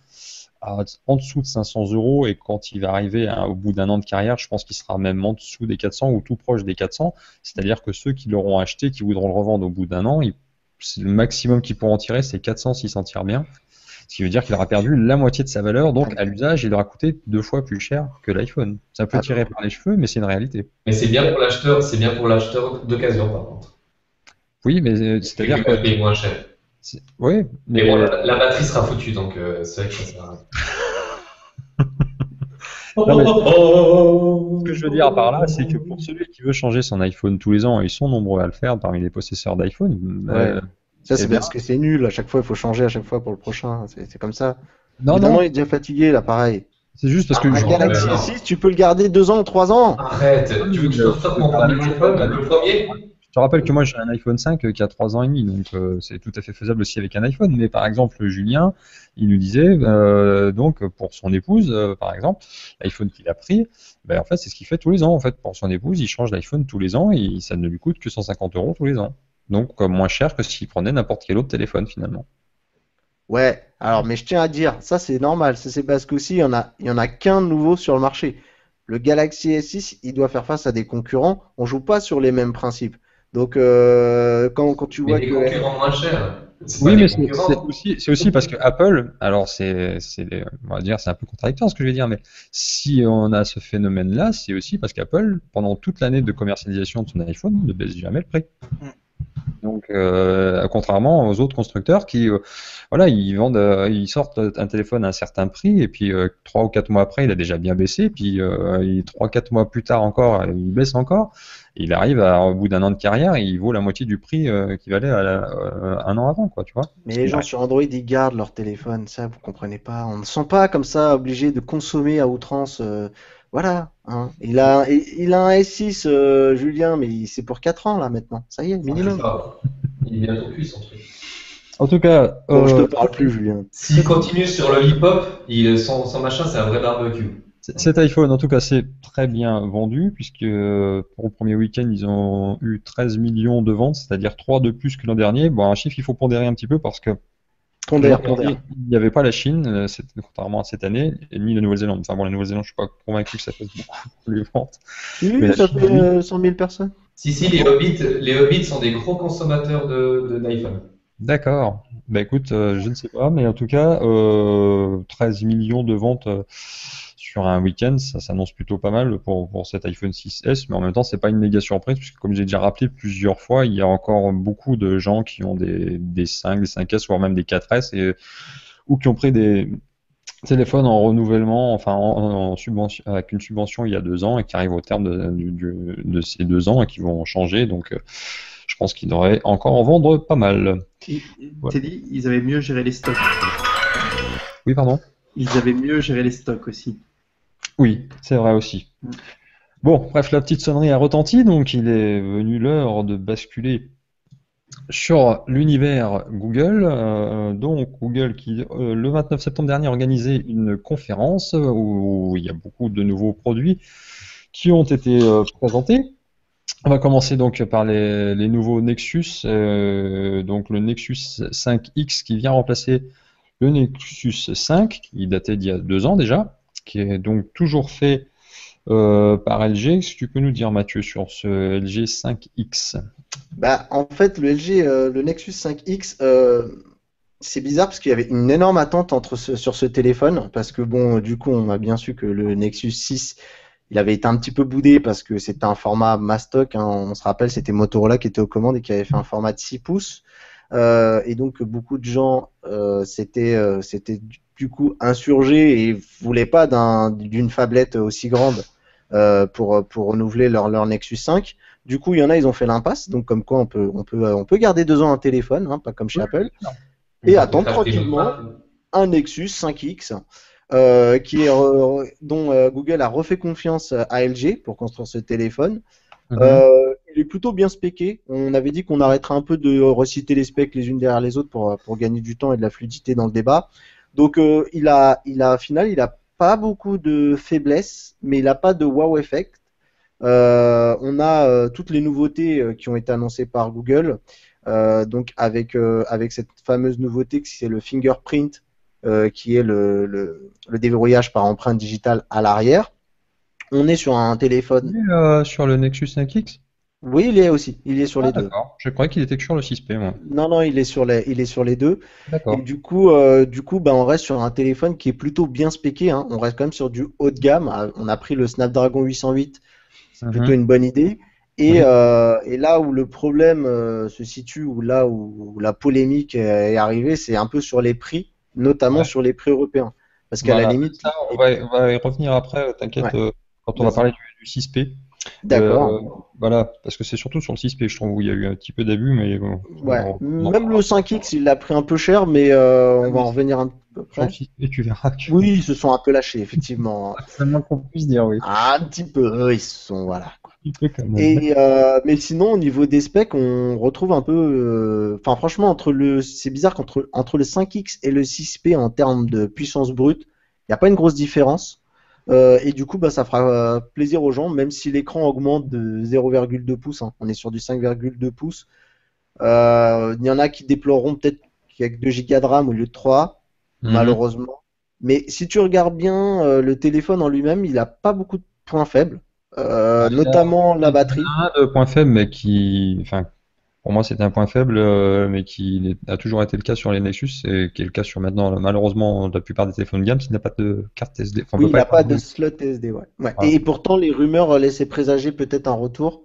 en dessous de 500 € et quand il va arriver au bout d'un an de carrière, je pense qu'il sera même en dessous des 400 ou tout proche des 400. C'est-à-dire que ceux qui l'auront acheté, qui voudront le revendre au bout d'un an, le maximum qu'ils pourront tirer, c'est 400 s'ils s'en tirent bien. Ce qui veut dire qu'il aura perdu la moitié de sa valeur, donc à l'usage, il aura coûté 2 fois plus cher que l'iPhone. C'est un peu tiré par les cheveux, mais c'est une réalité. Mais c'est bien pour l'acheteur d'occasion, par contre. Oui, mais C'est-à-dire c'est-à-dire qu'il va que... payer moins cher. Oui, Mais mais... bon, la batterie sera foutue, donc c'est vrai que ça sert à rien. Non, mais ce que je veux dire par là, c'est que pour celui qui veut changer son iPhone tous les ans, et ils sont nombreux à le faire parmi les possesseurs d'iPhone. Ouais. Ça, c'est eh bien, parce que c'est nul. À chaque fois, il faut changer à chaque fois pour le prochain. C'est comme ça. non, Évidemment, non, il est déjà fatigué là, pareil. c'est juste parce que Un je... Galaxy non. S6, tu peux le garder 2 ans ou 3 ans. Arrête, tu veux que je te ressorte mon premier iPhone, le premier? Je te rappelle que moi j'ai un iPhone 5 qui a 3 ans et demi, donc c'est tout à fait faisable aussi avec un iPhone. Mais par exemple, Julien, il nous disait, donc pour son épouse, par exemple, l'iPhone qu'il a pris, ben, en fait c'est ce qu'il fait tous les ans. En fait, pour son épouse, il change d'iPhone tous les ans et ça ne lui coûte que 150 € tous les ans. Donc moins cher que s'il prenait n'importe quel autre téléphone finalement. Ouais. Alors, mais je tiens à dire, ça c'est normal. Ça c'est parce qu'aussi il y en a qu'un nouveau sur le marché. Le Galaxy S6, il doit faire face à des concurrents. On joue pas sur les mêmes principes. Donc, quand tu Mais vois des que concurrents moins chers. C'est pas Oui, des mais concurrents. c'est aussi parce que Apple, alors on va dire, c'est un peu contradictoire ce que je vais dire, mais si on a ce phénomène-là, c'est aussi parce qu'Apple, pendant toute l'année de commercialisation de son iPhone, ne baisse jamais le prix. Donc, contrairement aux autres constructeurs qui, voilà, ils sortent un téléphone à un certain prix et puis 3 ou 4 mois après, il a déjà bien baissé, puis 3 ou 4 mois plus tard encore, il baisse encore. Et il arrive au bout d'un an de carrière, et il vaut la moitié du prix qu'il valait un an avant, quoi, tu vois. mais les gens sur Android, ils gardent leur téléphone, ça, vous comprenez pas. On ne sont pas comme ça obligés de consommer à outrance. Voilà, hein. Il a un S6, Julien, mais c'est pour 4 ans là maintenant. Ça y est, Ah, c'est minimum. ça. Il est bientôt cuit son truc. En tout cas, Bon, je te parle plus, Julien. S'il continue sur le hip-hop, son machin, c'est un vrai barbecue. cet iPhone, en tout cas, c'est très bien vendu, puisque pour le premier week-end, ils ont eu 13 millions de ventes, c'est-à-dire 3 de plus que l'an dernier. Bon, un chiffre qu'il faut pondérer un petit peu parce que Pondère, l'an dernier, pondère. il n'y avait pas la Chine, contrairement à cette année, et ni la Nouvelle-Zélande. Enfin bon, la Nouvelle-Zélande, je suis pas convaincu que ça fasse beaucoup pour les ventes. Mais Si, la ça Chine, fait oui. 100 000 personnes. Si, les Hobbits sont des gros consommateurs d'iPhone. D'accord. Bah écoute, je ne sais pas, mais en tout cas, 13 millions de ventes sur un week-end, ça s'annonce plutôt pas mal pour cet iPhone 6S, mais en même temps, c'est pas une méga surprise, puisque comme j'ai déjà rappelé plusieurs fois, il y a encore beaucoup de gens qui ont des 5, des 5S, voire même des 4S, ou qui ont pris des téléphones en renouvellement, enfin en subvention, avec une subvention il y a 2 ans, et qui arrivent au terme de ces 2 ans et qui vont changer, donc je pense qu'ils devraient encore en vendre pas mal. Voilà. Teddy, ils avaient mieux géré les stocks. Oui, pardon? Ils avaient mieux géré les stocks aussi. Oui, c'est vrai aussi. Bon, bref, la petite sonnerie a retenti, donc il est venu l'heure de basculer sur l'univers Google. Donc Google qui, le 29 septembre dernier, a organisé une conférence où il y a beaucoup de nouveaux produits qui ont été présentés. On va commencer donc par les nouveaux Nexus, donc le Nexus 5X qui vient remplacer le Nexus 5, qui datait d'il y a 2 ans déjà, qui est donc toujours fait par LG. Est-ce que tu peux nous dire, Mathieu, sur ce LG 5X? Bah, en fait, le Nexus 5X, c'est bizarre parce qu'il y avait une énorme attente sur ce téléphone, parce que bon, du coup, on a bien su que le Nexus 6, il avait été un petit peu boudé parce que c'était un format mastoc, hein. On se rappelle, c'était Motorola qui était aux commandes et qui avait fait un format de 6 pouces. Et donc, beaucoup de gens s'étaient du coup insurgés et voulaient pas d'une phablette aussi grande pour renouveler leur Nexus 5. Du coup, il y en a, ils ont fait l'impasse. Donc, comme quoi, on peut garder 2 ans un téléphone, hein, pas comme chez Apple, et attendre tranquillement un Nexus 5X. Dont Google a refait confiance à LG pour construire ce téléphone. Ils il est plutôt bien spéqué. On avait dit qu'on arrêterait un peu de reciter les specs les unes derrière les autres pour gagner du temps et de la fluidité dans le débat. Donc au final, il a pas beaucoup de faiblesses, mais il a pas de wow effect. On a toutes les nouveautés qui ont été annoncées par Google, donc avec cette fameuse nouveauté que c'est le fingerprint, qui est le déverrouillage par empreinte digitale à l'arrière. On est sur un téléphone. Sur le Nexus 5X? Oui, il y est aussi. Il est sur Ah, les deux. d'accord. Je croyais qu'il était que sur le 6P, moi. Non, il est sur les deux. Et D'accord. du coup, bah, on reste sur un téléphone qui est plutôt bien spéqué, hein. On reste quand même sur du haut de gamme. On a pris le Snapdragon 808. C'est plutôt une bonne idée. Et, Oui. et là où le problème se situe, ou là où la polémique est arrivée, c'est un peu sur les prix, notamment Ouais. sur les prix européens. Parce qu'à la Voilà. limite, Ça, on va y revenir après, t'inquiète, ouais, quand on va vas-y. parler du 6P. D'accord. Voilà, parce que c'est surtout sur le 6P, je trouve, où il y a eu un petit peu d'abus, mais bon, Ouais. on en Même parlera le 5X, il l'a pris un peu cher, mais on va en revenir un peu sur le après. 6P, tu verras que Oui, ils se sont un peu lâchés, effectivement. c'est le moins qu'on puisse dire, oui. Un petit peu, ils se sont, voilà. Un petit peu quand même. Et mais sinon, au niveau des specs, on retrouve un peu. Enfin, franchement, c'est bizarre qu'entre le 5X et le 6P en termes de puissance brute, il n'y a pas une grosse différence. Et du coup, bah, ça fera plaisir aux gens, même si l'écran augmente de 0,2 pouces. Hein. On est sur du 5,2 pouces. Il y en a qui déploreront peut-être qu'il y a que 2 Go de RAM au lieu de 3, Mhm. malheureusement. Mais si tu regardes bien le téléphone en lui-même, il n'a pas beaucoup de points faibles, Il a, notamment la il batterie. a un de point faible, mais enfin, pour moi, c'était un point faible, mais qui a toujours été le cas sur les Nexus, et qui est le cas sur maintenant, malheureusement, la plupart des téléphones de gamme, s'il n'a pas de carte SD. Enfin, on Oui, peut il pas n'a être pas de Android. slot SD, ouais. Ouais. Voilà. Et pourtant, les rumeurs laissaient présager peut-être un retour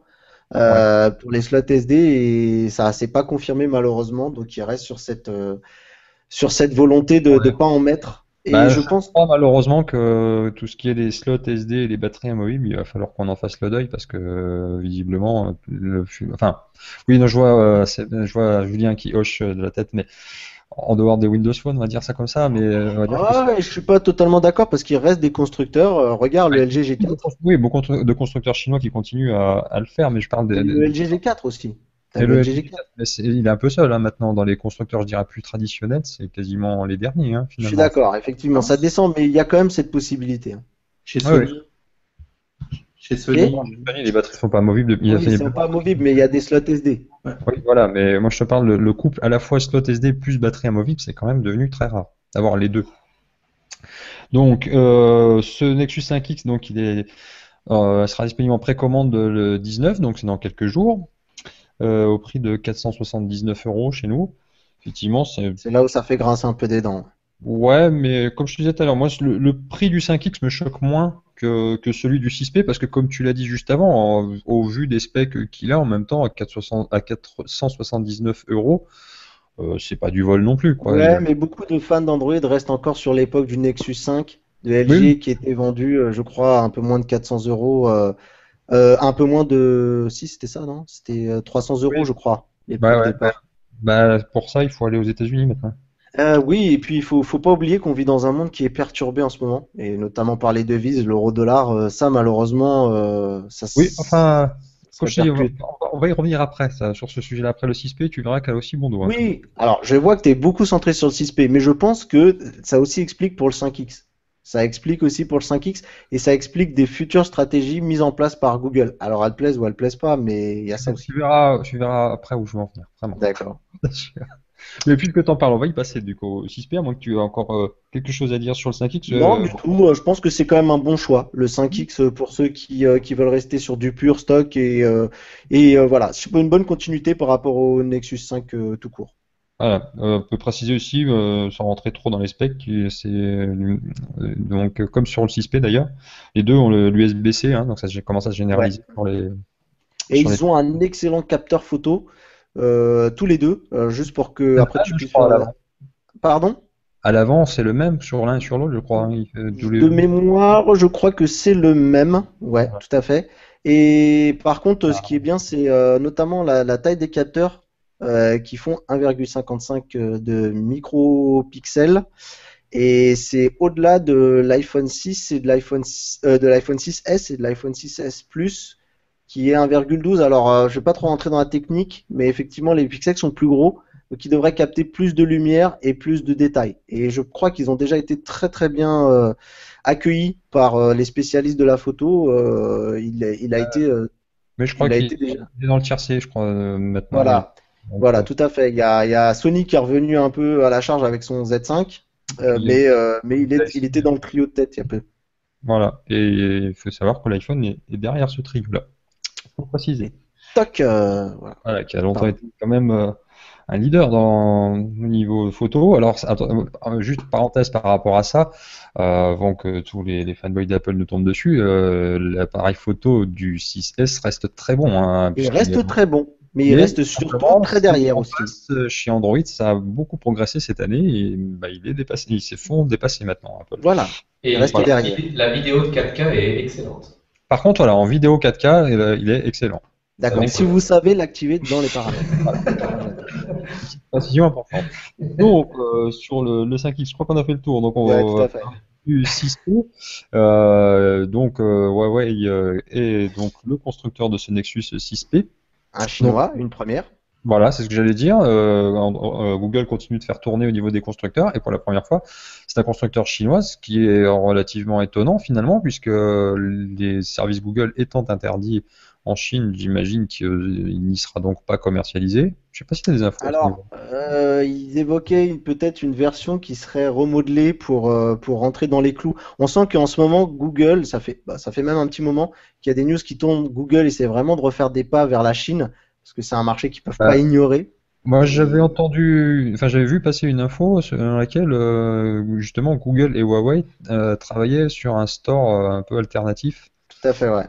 Ouais. pour les slots SD et ça s'est pas confirmé malheureusement. Donc, il reste sur cette volonté de ne Ouais. pas en mettre. Et Bah, je je pense, crois malheureusement que tout ce qui est les slots SD et les batteries amovibles, il va falloir qu'on en fasse le deuil parce que visiblement, enfin, oui, non, je vois Julien qui hoche de la tête, mais en dehors des Windows Phone, on va dire ça comme ça, mais on va dire que ah, je suis pas totalement d'accord parce qu'il reste des constructeurs. Regarde le LG G4 oui, beaucoup de constructeurs chinois qui continuent à le faire, mais je parle et le LG G4 aussi. T'as et le le LG LG G4. G4, mais il est un peu seul hein, maintenant dans les constructeurs, je dirais plus traditionnels, c'est quasiment les derniers hein, Je suis finalement. d'accord, effectivement, ça descend, mais il y a quand même cette possibilité. Hein. Chez Ouais, ouais. Sony, chez Et Sony, Les batteries sont pas amovibles. Il a oui, fait c'est pas amovible, mais il y a des slots SD. ouais. Oui, voilà, mais moi je te parle, le couple à la fois slot SD plus batterie amovible, c'est quand même devenu très rare d'avoir les deux. Donc, ce Nexus 5X, donc sera disponible en précommande le 19, donc c'est dans quelques jours, au prix de 479 € chez nous. Effectivement, c'est C'est là où ça fait grincer un peu des dents. ouais, mais comme je te disais tout à l'heure, moi le prix du 5X me choque moins que celui du 6P parce que comme tu l'as dit juste avant, au vu des specs qu'il a en même temps à 479 €, c'est pas du vol non plus, quoi. Ouais, mais beaucoup de fans d'Android restent encore sur l'époque du Nexus 5 de Oui, LG qui était vendu, je crois, à un peu moins de 400 euros. Un peu moins de. Si, c'était ça, non? C'était 300 euros, oui. je crois, les prix Bah de ouais, départ. pour ça, il faut aller aux États-Unis maintenant. Oui, et puis faut pas oublier qu'on vit dans un monde qui est perturbé en ce moment, et notamment par les devises, l'euro-dollar. Ça, malheureusement, Oui, enfin, ça comme je te dis, répercute. on va y revenir après, ça, sur ce sujet-là. Après le 6P, tu verras qu'elle a aussi bon dos, hein, quand même. Oui, alors je vois que tu es beaucoup centré sur le 6P, mais je pense que ça aussi explique pour le 5X. Ça explique aussi pour le 5X et ça explique des futures stratégies mises en place par Google. Alors elles plaisent ou elles plaisent pas, mais il y a ça aussi. Tu verras après où je vais en venir, vraiment. D'accord. Mais puisque t'en parles, on va y passer du coup au 6P, à moins que tu aies encore quelque chose à dire sur le 5X. Non, du tout. Je pense que c'est quand même un bon choix. Le 5X pour ceux qui veulent rester sur du pur stock et voilà, c'est une bonne continuité par rapport au Nexus 5 tout court. Voilà, on peut préciser aussi, sans rentrer trop dans les specs, que c'est donc comme sur le 6P d'ailleurs, les deux ont l'USB-C, hein, donc ça commence à se Ouais. généraliser Et sur les ils ont un excellent capteur photo, tous les deux, juste pour que même, après tu je puisses crois, faire. à l'avant. Pardon? À l'avant, c'est le même sur l'un et sur l'autre, je crois, hein, De mémoire, je crois que c'est le même. Ouais, Voilà. tout à fait. Et par contre, ce qui est bien, c'est notamment la taille des capteurs qui font 1,55 de micropixels. Et c'est au-delà de l'iPhone 6 et de l'iPhone 6S et de l'iPhone 6S Plus qui est 1,12. Alors, je vais pas trop rentrer dans la technique, mais effectivement, les pixels sont plus gros, donc ils devraient capter plus de lumière et plus de détails. Et je crois qu'ils ont déjà été très très bien accueillis par les spécialistes de la photo. Il a été, Mais je crois il a qu'il été déjà. est dans le tiercé, je crois, maintenant. Voilà, Donc, voilà, tout à fait. Il y a Sony qui est revenu un peu à la charge avec son Z5, il- mais il était dans le trio de tête il y a peu. voilà. Et il faut savoir que l'iPhone est derrière ce trio-là. Faut préciser. Toc, voilà. Voilà, qui a longtemps Pardon. été quand même un leader au niveau photo. Alors, attends, juste parenthèse par rapport à ça, avant que tous les fanboys d'Apple nous tombent dessus, l'appareil photo du 6S reste très bon, hein, Il puisqu'il est reste très bon, mais il mais reste surtout simplement, très ce qui est derrière en aussi. place chez Android, ça a beaucoup progressé cette année et bah, il est dépassé, ils se font dépasser maintenant, Apple. Voilà, Et il reste Voilà. derrière. la vidéo de 4K est excellente. Par contre, voilà, en vidéo 4K, il est excellent. D'accord. Avec- Si vous savez l'activer dans les paramètres. Précision importante. Donc, sur le 5X, je crois qu'on a fait le tour. Donc, on Ouais, tout va à fait. du 6P. Donc, Huawei est donc le constructeur de ce Nexus 6P. Un chinois, une première. Voilà, c'est ce que j'allais dire. Google continue de faire tourner au niveau des constructeurs, et pour la première fois, c'est un constructeur chinois, ce qui est relativement étonnant finalement, puisque les services Google étant interdits en Chine, j'imagine qu'il n'y sera donc pas commercialisé. Je sais pas si tu as des infos à ce Alors, niveau. ils évoquaient peut-être une version qui serait remodelée pour rentrer dans les clous. On sent qu'en ce moment, Google, ça fait même un petit moment qu'il y a des news qui tournent. Google essaie vraiment de refaire des pas vers la Chine, parce que c'est un marché qu'ils peuvent pas ignorer. Moi, Et- j'avais vu passer une info dans laquelle justement Google et Huawei travaillaient sur un store un peu alternatif. Tout à fait, ouais.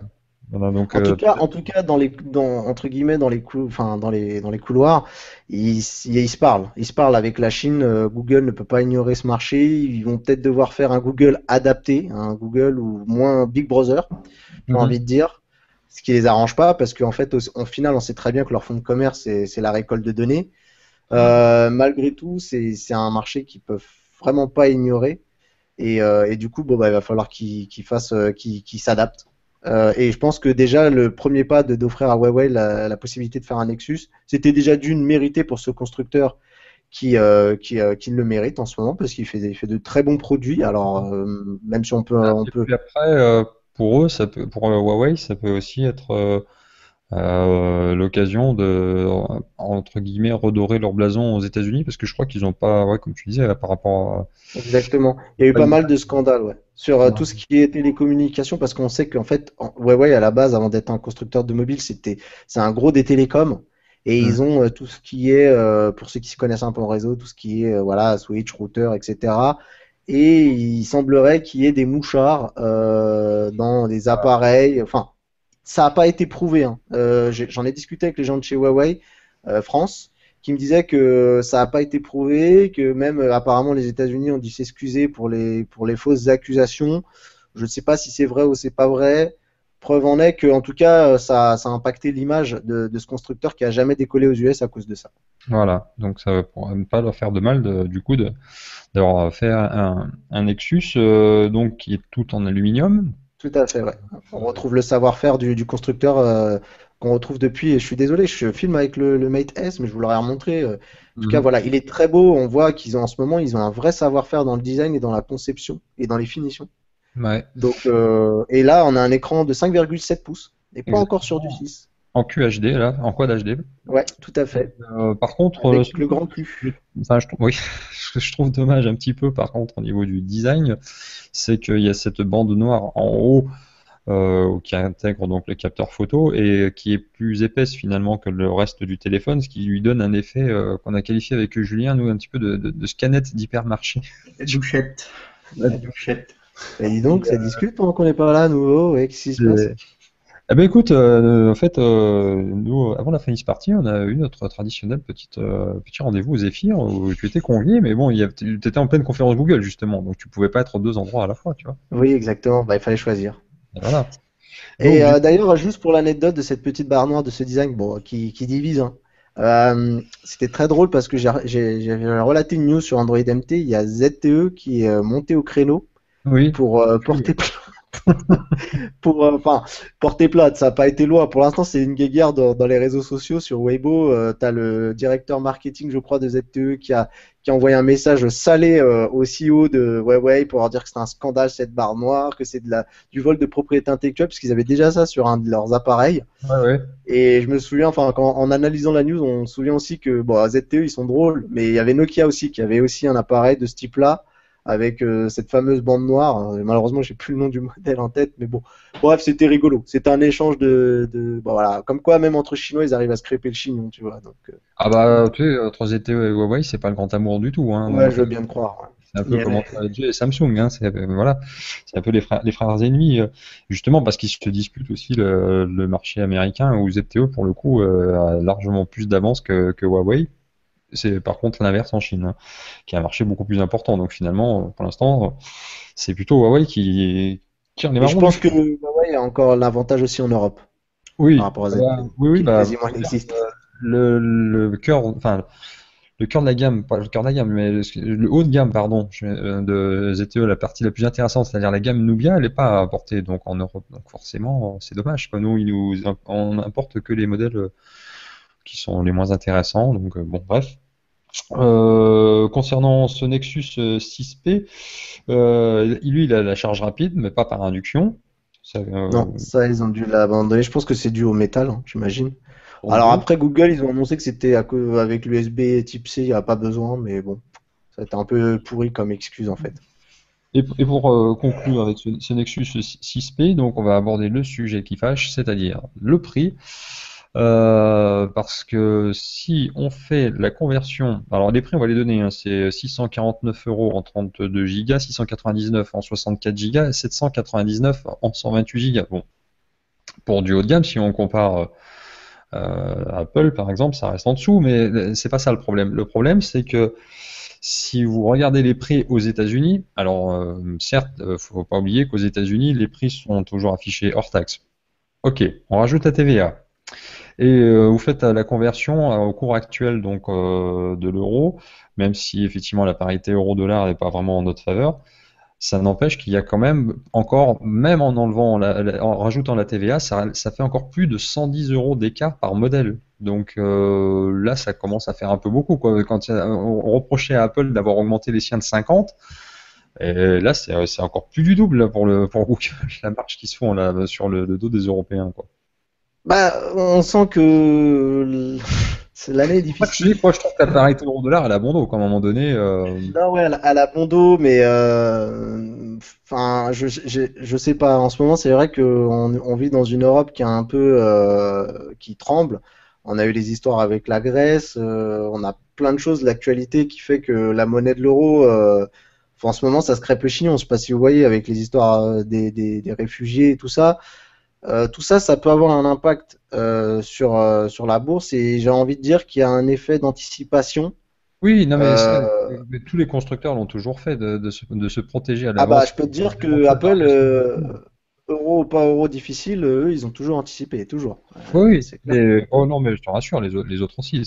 Voilà, donc, En tout cas, entre guillemets, dans les couloirs, ils se parlent. Ils se parlent avec la Chine. Google ne peut pas ignorer ce marché. Ils vont peut-être devoir faire un Google adapté, un Google ou moins Big Brother, j'ai mhm. envie de dire. Ce qui les arrange pas, parce qu'en fait, au final, on sait très bien que leur fonds de commerce, c'est la récolte de données. Malgré tout, c'est un marché qu'ils peuvent vraiment pas ignorer. Et du coup, bon, bah, il va falloir qu'ils s'adaptent. Et je pense que déjà, le premier pas d'offrir à Huawei la possibilité de faire un Nexus, c'était déjà d'une mérité pour ce constructeur qui le mérite en ce moment, parce il fait de très bons produits. Alors, même si on Et peut. puis après, pour eux, pour Huawei, ça peut aussi être l'occasion de, entre guillemets, redorer leur blason aux États-Unis, parce que je crois qu'ils n'ont pas, ouais, comme tu disais, par rapport à. Exactement. Il y a eu pas mal de scandales, ouais, sur tout ce qui est télécommunications, parce qu'on sait qu'en fait, Huawei, à la base, avant d'être un constructeur de mobile, c'est un gros des télécoms. Et Hmm. ils ont tout ce qui est, pour ceux qui se connaissent un peu en réseau, tout ce qui est, voilà, switch, routeur, etc. Et il semblerait qu'il y ait des mouchards dans les appareils. Enfin, ça n'a pas été prouvé, hein. J'en ai discuté avec les gens de chez Huawei France, qui me disaient que ça n'a pas été prouvé, que même apparemment les États-Unis ont dû s'excuser pour les fausses accusations. Je ne sais pas si c'est vrai ou c'est pas vrai. Preuve en est que, en tout cas, ça a impacté l'image de ce constructeur qui a jamais décollé aux US à cause de ça. Voilà, donc ça ne pourrait pas leur faire de mal, du coup, d'avoir fait un Nexus donc qui est tout en aluminium. Tout à fait, ouais. On retrouve le savoir-faire du constructeur qu'on retrouve depuis. Et je suis désolé, je filme avec le Mate S, mais je vous l'aurais remontré. En tout cas, Mhm. voilà, il est très beau. On voit qu'ils ont en ce moment, ils ont un vrai savoir-faire dans le design et dans la conception et dans les finitions. Ouais, Donc, et là, on a un écran de 5,7 pouces et pas encore sur du exactement. 6. En QHD, là, en Quad HD. Ouais, tout à fait. Par contre, Avec le grand cul. enfin, oui, ce que je trouve dommage un petit peu, par contre, au niveau du design, c'est qu'il y a cette bande noire en haut qui intègre donc le capteur photo et qui est plus épaisse finalement que le reste du téléphone, ce qui lui donne un effet qu'on a qualifié avec Julien, nous, un petit peu de scanette d'hypermarché. La douchette. La douchette. Et dis donc, ça discute pendant qu'on n'est pas là, à nouveau. Ouais, qu'est-ce qui se passe? Eh ben écoute, en fait, nous, avant la Fanny's Party, on a eu notre traditionnel petit rendez-vous aux Zéphyr où tu étais convié, mais bon, tu étais en pleine conférence Google justement, donc tu pouvais pas être aux deux endroits à la fois, tu vois. Oui, exactement. Bah, il fallait choisir. Et voilà. Et Donc, d'ailleurs, juste pour l'anecdote de cette petite barre noire, de ce design, bon, qui divise, hein. C'était très drôle parce que j'avais relaté une news sur Android MT. Il y a ZTE qui est monté au créneau oui. pour porter plainte pour porter plainte. Ça n'a pas été loin. Pour l'instant, c'est une guéguerre dans les réseaux sociaux. Sur Weibo, tu as le directeur marketing, je crois, de ZTE qui a envoyé un message salé au CEO de Huawei pour leur dire que c'est un scandale cette barre noire, que c'est du vol de propriété intellectuelle, parce qu'ils avaient déjà ça sur un de leurs appareils. Ouais. Et je me souviens, en analysant la news, on se souvient aussi que bon, à ZTE, ils sont drôles, mais il y avait Nokia aussi qui avait aussi un appareil de ce type-là, avec cette fameuse bande noire. Malheureusement, j'ai plus le nom du modèle en tête, mais bon. Bref, c'était rigolo. C'était un échange bon, voilà. Comme quoi, même entre Chinois, ils arrivent à se crêper le chignon, tu vois. Donc, Ah bah, tu sais, entre ZTE et Huawei, c'est pas le grand amour du tout, hein. ouais, Donc, je veux bien le croire. Ouais. c'est un peu comme entre LG et Samsung, hein. Voilà, c'est un peu les frères ennemis, justement parce qu'ils se disputent aussi le marché américain où ZTE pour le coup a largement plus d'avance que Huawei. C'est par contre l'inverse en Chine, hein, qui a un marché beaucoup plus important. Donc finalement, pour l'instant, c'est plutôt Huawei qui tire les Et je marrons pense du que Huawei a encore l'avantage aussi en Europe Oui, par rapport à bah, ZTE, oui, qui bah, quasiment inexiste. le cœur, enfin, le cœur de la gamme, pas le cœur de la gamme, mais le haut de gamme, pardon, de ZTE, la partie la plus intéressante, c'est-à-dire la gamme Nubia, elle n'est pas importée donc en Europe. Donc forcément, c'est dommage, quoi. Nous, on importe que les modèles qui sont les moins intéressants. Donc bon, bref. Concernant ce Nexus 6P, lui, il a la charge rapide, mais pas par induction. Ça, Non, ça, ils ont dû l'abandonner. Je pense que c'est dû au métal, hein, j'imagine. en Alors gros. après, Google, ils ont annoncé que c'était avec l'USB type C, il n'y a pas besoin, mais bon, ça a été un peu pourri comme excuse en fait. Et pour conclure avec ce Nexus 6P, donc on va aborder le sujet qui fâche, c'est-à-dire le prix. Parce que si on fait la conversion, alors les prix on va les donner, hein, c'est 649 euros en 32 Go, 699 en 64 Go et 799 en 128 Go. Bon, pour du haut de gamme, si on compare Apple par exemple, ça reste en dessous, mais c'est pas ça le problème. Le problème, c'est que si vous regardez les prix aux États-Unis, alors certes, faut pas oublier qu'aux États-Unis, les prix sont toujours affichés hors taxe. Ok, on rajoute la TVA. Et vous faites la conversion au cours actuel donc de l'euro, même si effectivement la parité euro-dollar n'est pas vraiment en notre faveur, ça n'empêche qu'il y a quand même encore, même en enlevant en rajoutant la TVA, ça fait encore plus de 110 euros d'écart par modèle. Donc là, ça commence à faire un peu beaucoup, quoi. Quand on reprochait à Apple d'avoir augmenté les siens de 50, et là c'est encore plus du double là, pour Google, la marche qui se font là sur le dos des Européens, quoi. Bah, on sent que l'année est difficile. Moi, je trouve que la parité euro-dollar, elle a bon dos, quoi, à un moment donné. Non, ouais, elle a bon dos, mais enfin, je sais pas. En ce moment, c'est vrai qu'on vit dans une Europe qui est un peu qui tremble. On a eu les histoires avec la Grèce, on a plein de choses de l'actualité qui fait que la monnaie de l'euro, enfin, en ce moment, ça se crêpe le chignon. Je sais pas si vous voyez avec les histoires des réfugiés et tout ça. Tout ça, ça peut avoir un impact sur la bourse et j'ai envie de dire qu'il y a un effet d'anticipation. Oui, non, Euh, mais tous les constructeurs l'ont toujours fait, de se protéger à Ah bah, l'avance. je peux te dire que Apple, euro ou pas euro difficile, eux, ils ont toujours anticipé, toujours. Oui, C'est clair. oh non, mais je te rassure, les autres aussi.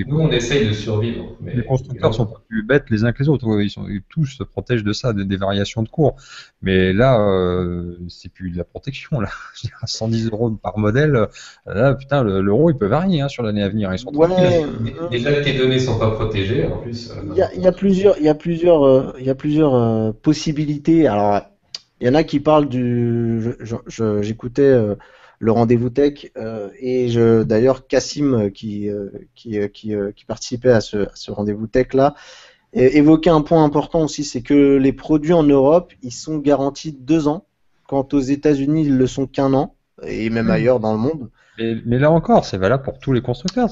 Nous, on essaye de survivre, Les mais constructeurs sont pas plus bêtes les uns que les autres. Ouais, ils tous se protègent de ça, des variations de cours. Mais là, c'est plus de la protection. Là, je dirais 110 euros par modèle. Là, putain, l'euro, il peut varier hein, sur l'année à venir. Ils sont tranquilles. Ouais, déjà que tes données sont pas protégées, en plus. il y a plusieurs possibilités. Alors, il y en a qui parlent j'écoutais le rendez-vous tech d'ailleurs Cassim qui participait à ce rendez-vous tech là évoquait un point important aussi, c'est que les produits en Europe ils sont garantis 2 ans, quand aux États-Unis ils le sont qu'1 an et même Oui. ailleurs dans le monde. Mais là encore, c'est valable pour tous les constructeurs.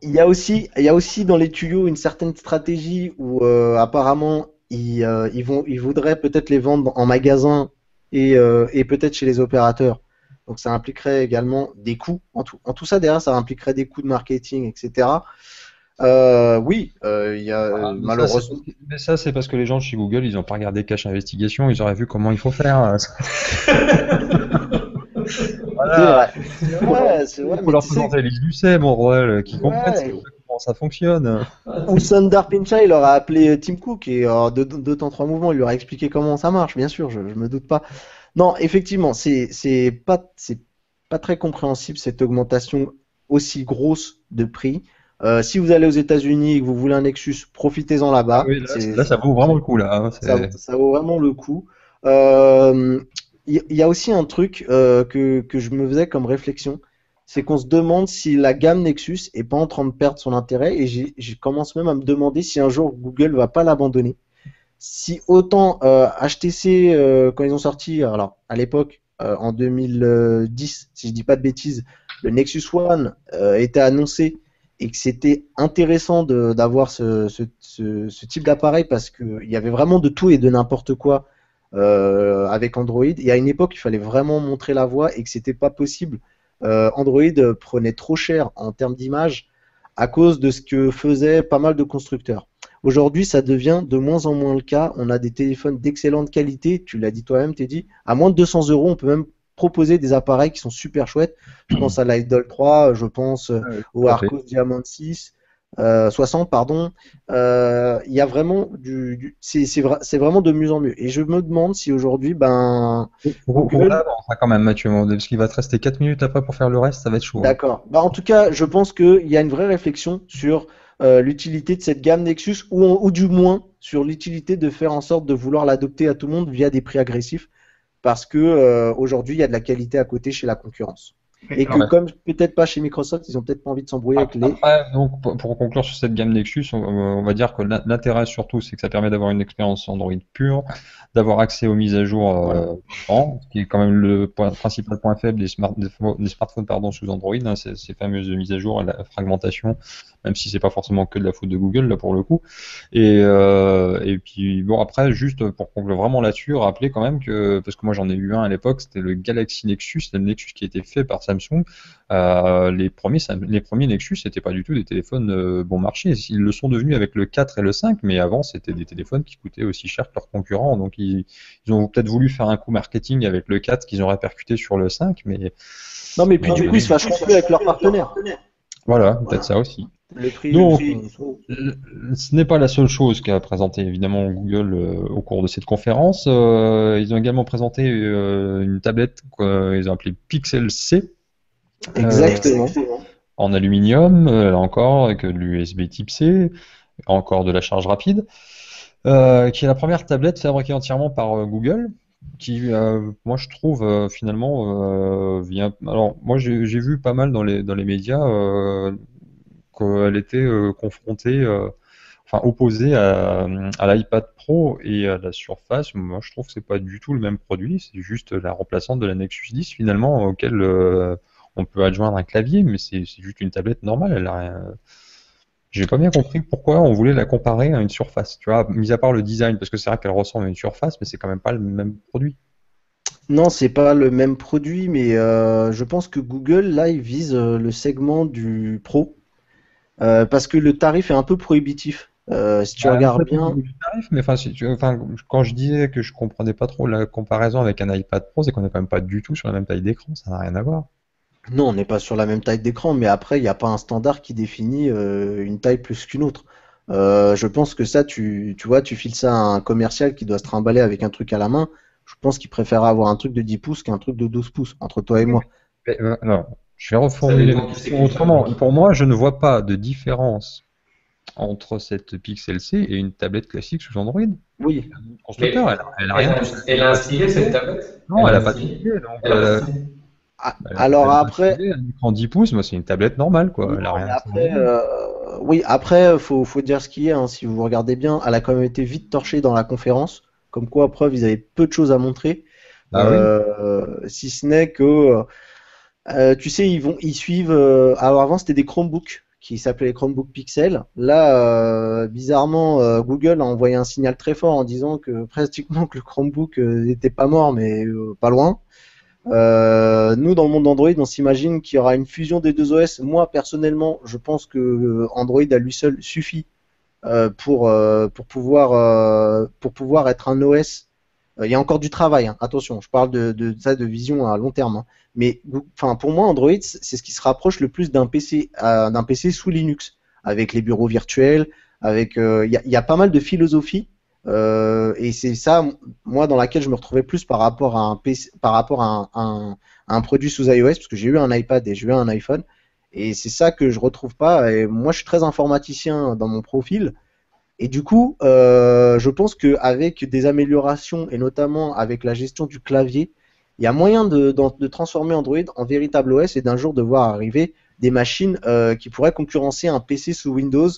Il y a aussi dans les tuyaux une certaine stratégie où apparemment ils voudraient peut-être les vendre en magasin et peut-être chez les opérateurs. Donc ça impliquerait également des coûts. En tout ça derrière, ça impliquerait des coûts de marketing, etc. Oui, il y a malheureusement. Mais ça, c'est parce que les gens de chez Google, ils n'ont pas regardé Cache Investigation, ils auraient vu comment il faut faire. Voilà. C'est vrai, Il faut mais leur tu sais, présenter l'île du C, mon rôle, qui comprennent ouais, comment ça fonctionne. ou Sundar Pichai, il aurait appelé Tim Cook et de temps trois mouvements, il lui aurait expliqué comment ça marche, bien sûr, je me doute pas. Non, effectivement, c'est pas très compréhensible cette augmentation aussi grosse de prix. Si vous allez aux États-Unis et que vous voulez un Nexus, profitez-en Ah là-bas. oui, là, ça vaut vraiment le coup, là, hein, Ça vaut vraiment le coup. Euh, Il y a aussi un truc que je me faisais comme réflexion, c'est qu'on se demande si la gamme Nexus est pas en train de perdre son intérêt et je commence même à me demander si un jour Google va pas l'abandonner. Si autant HTC quand ils ont sorti, alors à l'époque en 2010, si je dis pas de bêtises, le Nexus One était annoncé et que c'était intéressant d'avoir ce type d'appareil parce qu'il y avait vraiment de tout et de n'importe quoi avec Android. Et à une époque, il fallait vraiment montrer la voie et que c'était pas possible. Android prenait trop cher en termes d'image à cause de ce que faisaient pas mal de constructeurs. Aujourd'hui, ça devient de moins en moins le cas. On a des téléphones d'excellente qualité. Tu l'as dit toi-même, Teddy. À moins de 200 euros, on peut même proposer des appareils qui sont super chouettes. Je pense à l'Idol 3, je pense au tout à fait. Arcos Diamond 6, 60, pardon. Il y a vraiment c'est vraiment de mieux en mieux. Et je me demande si aujourd'hui, Faut qu'on Google. avance, hein, quand même, Mathieu, parce qu'il va te rester 4 minutes après pour faire le reste, ça va être chaud, hein. D'accord. En tout cas, je pense qu'il y a une vraie réflexion sur l'utilité de cette gamme Nexus, ou du moins sur l'utilité de faire en sorte de vouloir l'adopter à tout le monde via des prix agressifs, parce que aujourd'hui, il y a de la qualité à côté chez la concurrence. Et que Ouais. comme peut-être pas chez Microsoft, ils ont peut-être pas envie de s'embrouiller avec les. Après, donc, pour conclure sur cette gamme Nexus, on va dire que l'intérêt surtout, c'est que ça permet d'avoir une expérience Android pure, d'avoir accès aux mises à jour ce qui est quand même le principal point faible des smartphones pardon, sous Android, hein, ces fameuses mises à jour et la fragmentation, même si c'est pas forcément que de la faute de Google là pour le coup. Et puis bon après, juste pour conclure vraiment là-dessus, rappeler quand même que, parce que moi j'en ai eu un à l'époque, c'était le Galaxy Nexus, c'était le Nexus qui a été fait par Samsung. Les premiers Nexus, c'était pas du tout des téléphones bon marché. Ils le sont devenus avec le 4 et le 5, mais avant, c'était des téléphones qui coûtaient aussi cher que leurs concurrents. Donc, ils ont peut-être voulu faire un coup marketing avec le 4 qu'ils ont répercuté sur le 5, mais Non, mais puis du coup, ils se fâcheront plus avec leurs partenaires. voilà, peut-être ça aussi. Le prix. Donc, le prix- ce n'est pas la seule chose qu'a présenté évidemment Google au cours de cette conférence. Ils ont également présenté une tablette qu'ils ont appelée Pixel C. Exactement. En aluminium, là encore, avec de l'USB Type C, encore de la charge rapide, qui est la première tablette fabriquée entièrement par Google, qui, moi, je trouve, finalement, vient. Alors, moi, j'ai vu pas mal dans les médias qu'elle était confrontée, enfin, opposée à l'iPad Pro et à la Surface. Moi, je trouve que c'est pas du tout le même produit, c'est juste la remplaçante de la Nexus 10, finalement, auquel on peut adjoindre un clavier, mais c'est juste une tablette normale. Elle a rien. J'ai pas bien compris pourquoi on voulait la comparer à une Surface. Tu vois, mis à part le design, parce que c'est vrai qu'elle ressemble à une Surface, mais c'est quand même pas le même produit. Non, c'est pas le même produit, mais je pense que Google, là, il vise le segment du pro, parce que le tarif est un peu prohibitif. Si tu regardes Peut-être au bien, niveau du tarif, mais enfin, quand je disais que je comprenais pas trop la comparaison avec un iPad Pro, c'est qu'on est quand même pas du tout sur la même taille d'écran, ça n'a rien à voir. non, on n'est pas sur la même taille d'écran, mais après, il n'y a pas un standard qui définit une taille plus qu'une autre. Je pense que ça, tu vois, tu files ça à un commercial qui doit se trimballer avec un truc à la main. Je pense qu'il préfère avoir un truc de 10 pouces qu'un truc de 12 pouces, entre toi et moi. Non, je vais Ça reformuler dépend la du question segment. autrement. Pour moi, je ne vois pas de différence entre cette Pixel C et une tablette classique sous Android. Oui. Le Mais constructeur, elle a rien touché. elle a inspiré cette tablette? Non, Elle elle a a pas inspiré? touché, donc Elle a inspiré. Alors elle a après, inspiré un écran 10 pouces, moi c'est une tablette normale, quoi. Elle a non, mais rien. après, oui, après, faut dire ce qu'il y a, hein. Si vous regardez bien, elle a quand même été vite torchée dans la conférence. Comme quoi, preuve, ils avaient peu de choses à montrer. Ah oui? Si ce n'est que, tu sais, ils suivent. Alors avant, c'était des Chromebooks qui s'appelaient les Chromebook Pixel. Là, bizarrement, Google a envoyé un signal très fort en disant que pratiquement que le Chromebook n'était pas mort, mais pas loin. Nous, dans le monde Android, on s'imagine qu'il y aura une fusion des deux OS. Moi, personnellement, je pense que Android à lui seul suffit pour pouvoir être un OS. Il y a encore du travail, hein. Attention, je parle de ça de vision à long terme, hein. Mais enfin, pour moi, Android, c'est ce qui se rapproche le plus d'un PC sous Linux, avec les bureaux virtuels, avec il y a pas mal de philosophie Et c'est ça, moi, dans laquelle je me retrouvais plus par rapport à un PC, par rapport à un produit sous iOS, parce que j'ai eu un iPad et j'ai eu un iPhone, et c'est ça que je retrouve pas. Et moi, je suis très informaticien dans mon profil, et du coup, je pense qu'avec des améliorations, et notamment avec la gestion du clavier, il y a moyen de transformer Android en véritable OS et d'un jour de voir arriver des machines qui pourraient concurrencer un PC sous Windows,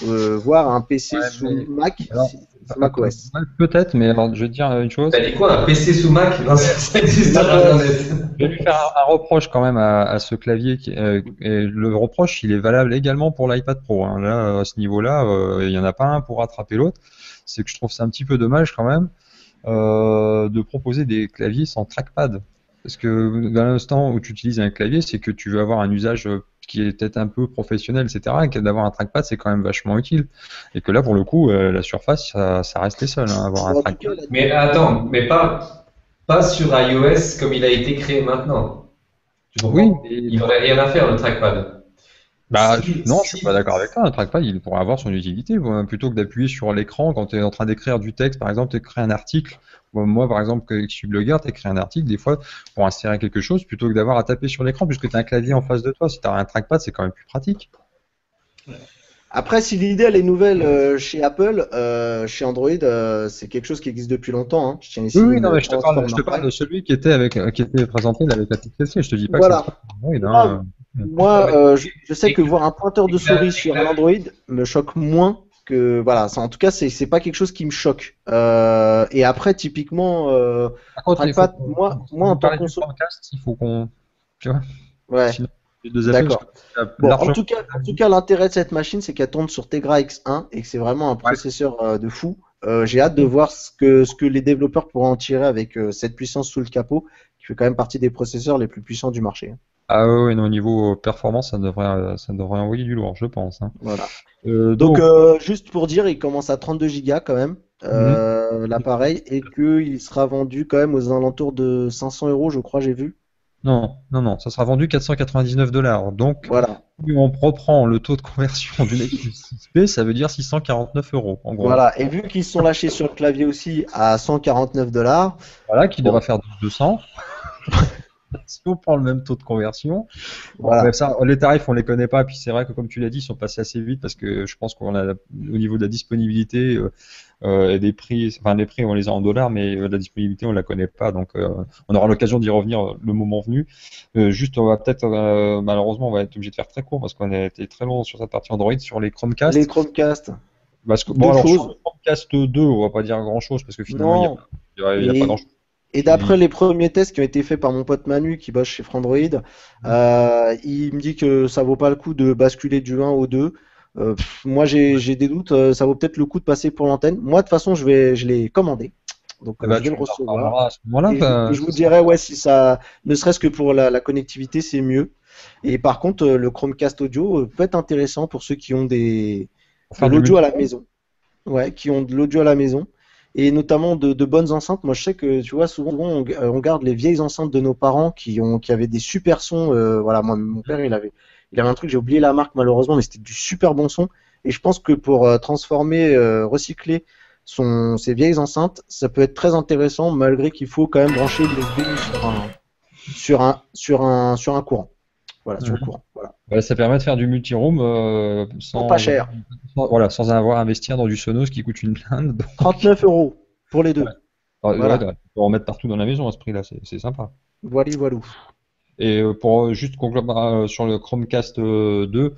voire un PC Ouais, sous mais Mac, alors, sous Mac OS. ouais, peut-être, mais alors je vais te dire une chose. T'as dit quoi, un PC sous Mac? Non, ça existe Mac sur OS. Internet. Je vais lui faire un reproche quand même à ce clavier. Et le reproche, il est valable également pour l'iPad Pro, hein. Là, à ce niveau-là, il n'y en a pas un pour rattraper l'autre. C'est que je trouve ça un petit peu dommage quand même de proposer des claviers sans trackpad. Parce que dans l'instant où tu utilises un clavier, c'est que tu veux avoir un usage qui est peut-être un peu professionnel, etc. Et que d'avoir un trackpad, c'est quand même vachement utile. Et que là, pour le coup, la Surface, ça reste les seuls, hein, à avoir un En tout cas, trackpad. Mais attends, mais pas sur iOS comme il a été créé maintenant. Tu Oui, comprends? Il n'y aurait rien à faire, le trackpad. bah, Si, non, je suis pas si, d'accord avec toi. Un trackpad, il pourrait avoir son utilité. Plutôt que d'appuyer sur l'écran quand tu es en train d'écrire du texte, par exemple, tu écris un article. Moi, par exemple, que je suis blogueur, tu écris un article, des fois, pour insérer quelque chose, plutôt que d'avoir à taper sur l'écran, puisque tu as un clavier en face de toi. Si tu as un trackpad, c'est quand même plus pratique. après, si l'idée elle est nouvelle chez Apple, chez Android, c'est quelque chose qui existe depuis longtemps, hein. Je tiens ici Oui, oui, non, une mais je te transformer. parle de celui qui était qui était présenté là, avec la petite fessée. Je te dis pas que ça Voilà. sera Android, Moi, hein. Non, moi, mais je sais que voir un pointeur de souris sur un Android me choque moins que voilà. En tout cas, c'est pas quelque chose qui me choque. Et après, typiquement, Par contre, il faut trackpad, moi en vous tant que parler du consommateur, Chromecast, il faut qu'on, tu vois, ouais, sinon les deux appels, parce que d'accord. tu as Bon, largement. en tout cas, l'intérêt de cette machine, c'est qu'elle tourne sur Tegra X1 et que c'est vraiment un Ouais. processeur de fou. J'ai hâte de voir ce que les développeurs pourront en tirer avec cette puissance sous le capot, qui fait quand même partie des processeurs les plus puissants du marché. Ah ouais, ouais, non, au niveau performance, ça devrait envoyer du lourd, je pense, hein. Voilà. Euh, Donc, donc, juste pour dire, il commence à 32 Go quand même, mhm. l'appareil, et qu'il sera vendu quand même aux alentours de 500 euros, je crois, j'ai vu. Non, non, non, ça sera vendu 499 $. Donc, Voilà. si on reprend le taux de conversion du Nexus 6P, ça veut dire 649 €, en gros. Voilà. Et vu qu'ils se sont lâchés sur le clavier aussi à 149 $, Voilà, qui bon, devra faire 200. Si on prend le même taux de conversion, bon, voilà. mais ça, les tarifs, on les connaît pas. Puis c'est vrai que, comme tu l'as dit, ils sont passés assez vite parce que je pense qu'on a, au niveau de la disponibilité et des prix, enfin les prix, on les a en dollars, mais la disponibilité, on la connaît pas. Donc, on aura l'occasion d'y revenir le moment venu. Juste, on va peut-être, malheureusement, on va être obligé de faire très court parce qu'on a été très long sur cette partie Android, sur les Les Chromecast. Chromecast, Parce que, bon, deux alors, sur le choses. Chromecast 2, on va pas dire grand-chose parce que finalement, Non. il y a pas Et, grand-chose. et d'après les premiers tests qui ont été faits par mon pote Manu qui bosse chez Frandroid, il me dit que ça vaut pas le coup de basculer du 1 au 2. Moi j'ai des doutes, ça vaut peut-être le coup de passer pour l'antenne. Moi de toute façon je l'ai commandé, donc Eh ben, je vais tu le nous en recevoir. reparleras à ce moment-là. Et je vous dirai ouais si ça, ne serait-ce que pour la connectivité c'est mieux. Et par contre le Chromecast audio peut être intéressant pour ceux qui ont Pour de faire du l'audio à multi. la maison. Ouais, qui ont de l'audio à la maison. Et notamment de bonnes enceintes. Moi, je sais que, tu vois, souvent, on garde les vieilles enceintes de nos parents qui avaient des super sons. Voilà, moi, mon père, il avait un truc, j'ai oublié la marque malheureusement, mais c'était du super bon son. Et je pense que pour transformer, recycler ces vieilles enceintes, ça peut être très intéressant, malgré qu'il faut quand même brancher l'USB sur un courant. Voilà, sur le Mhm. courant. Voilà. Voilà, ça permet de faire du multi-room Pour pas cher. voilà, sans avoir à investir dans du Sonos qui coûte une blinde. 39 euros pour les Ouais, deux. ouais, Voilà. tu peux en mettre partout dans la maison à ce prix-là, c'est sympa. Voilà, voilà. Et pour juste conclure sur le Chromecast 2,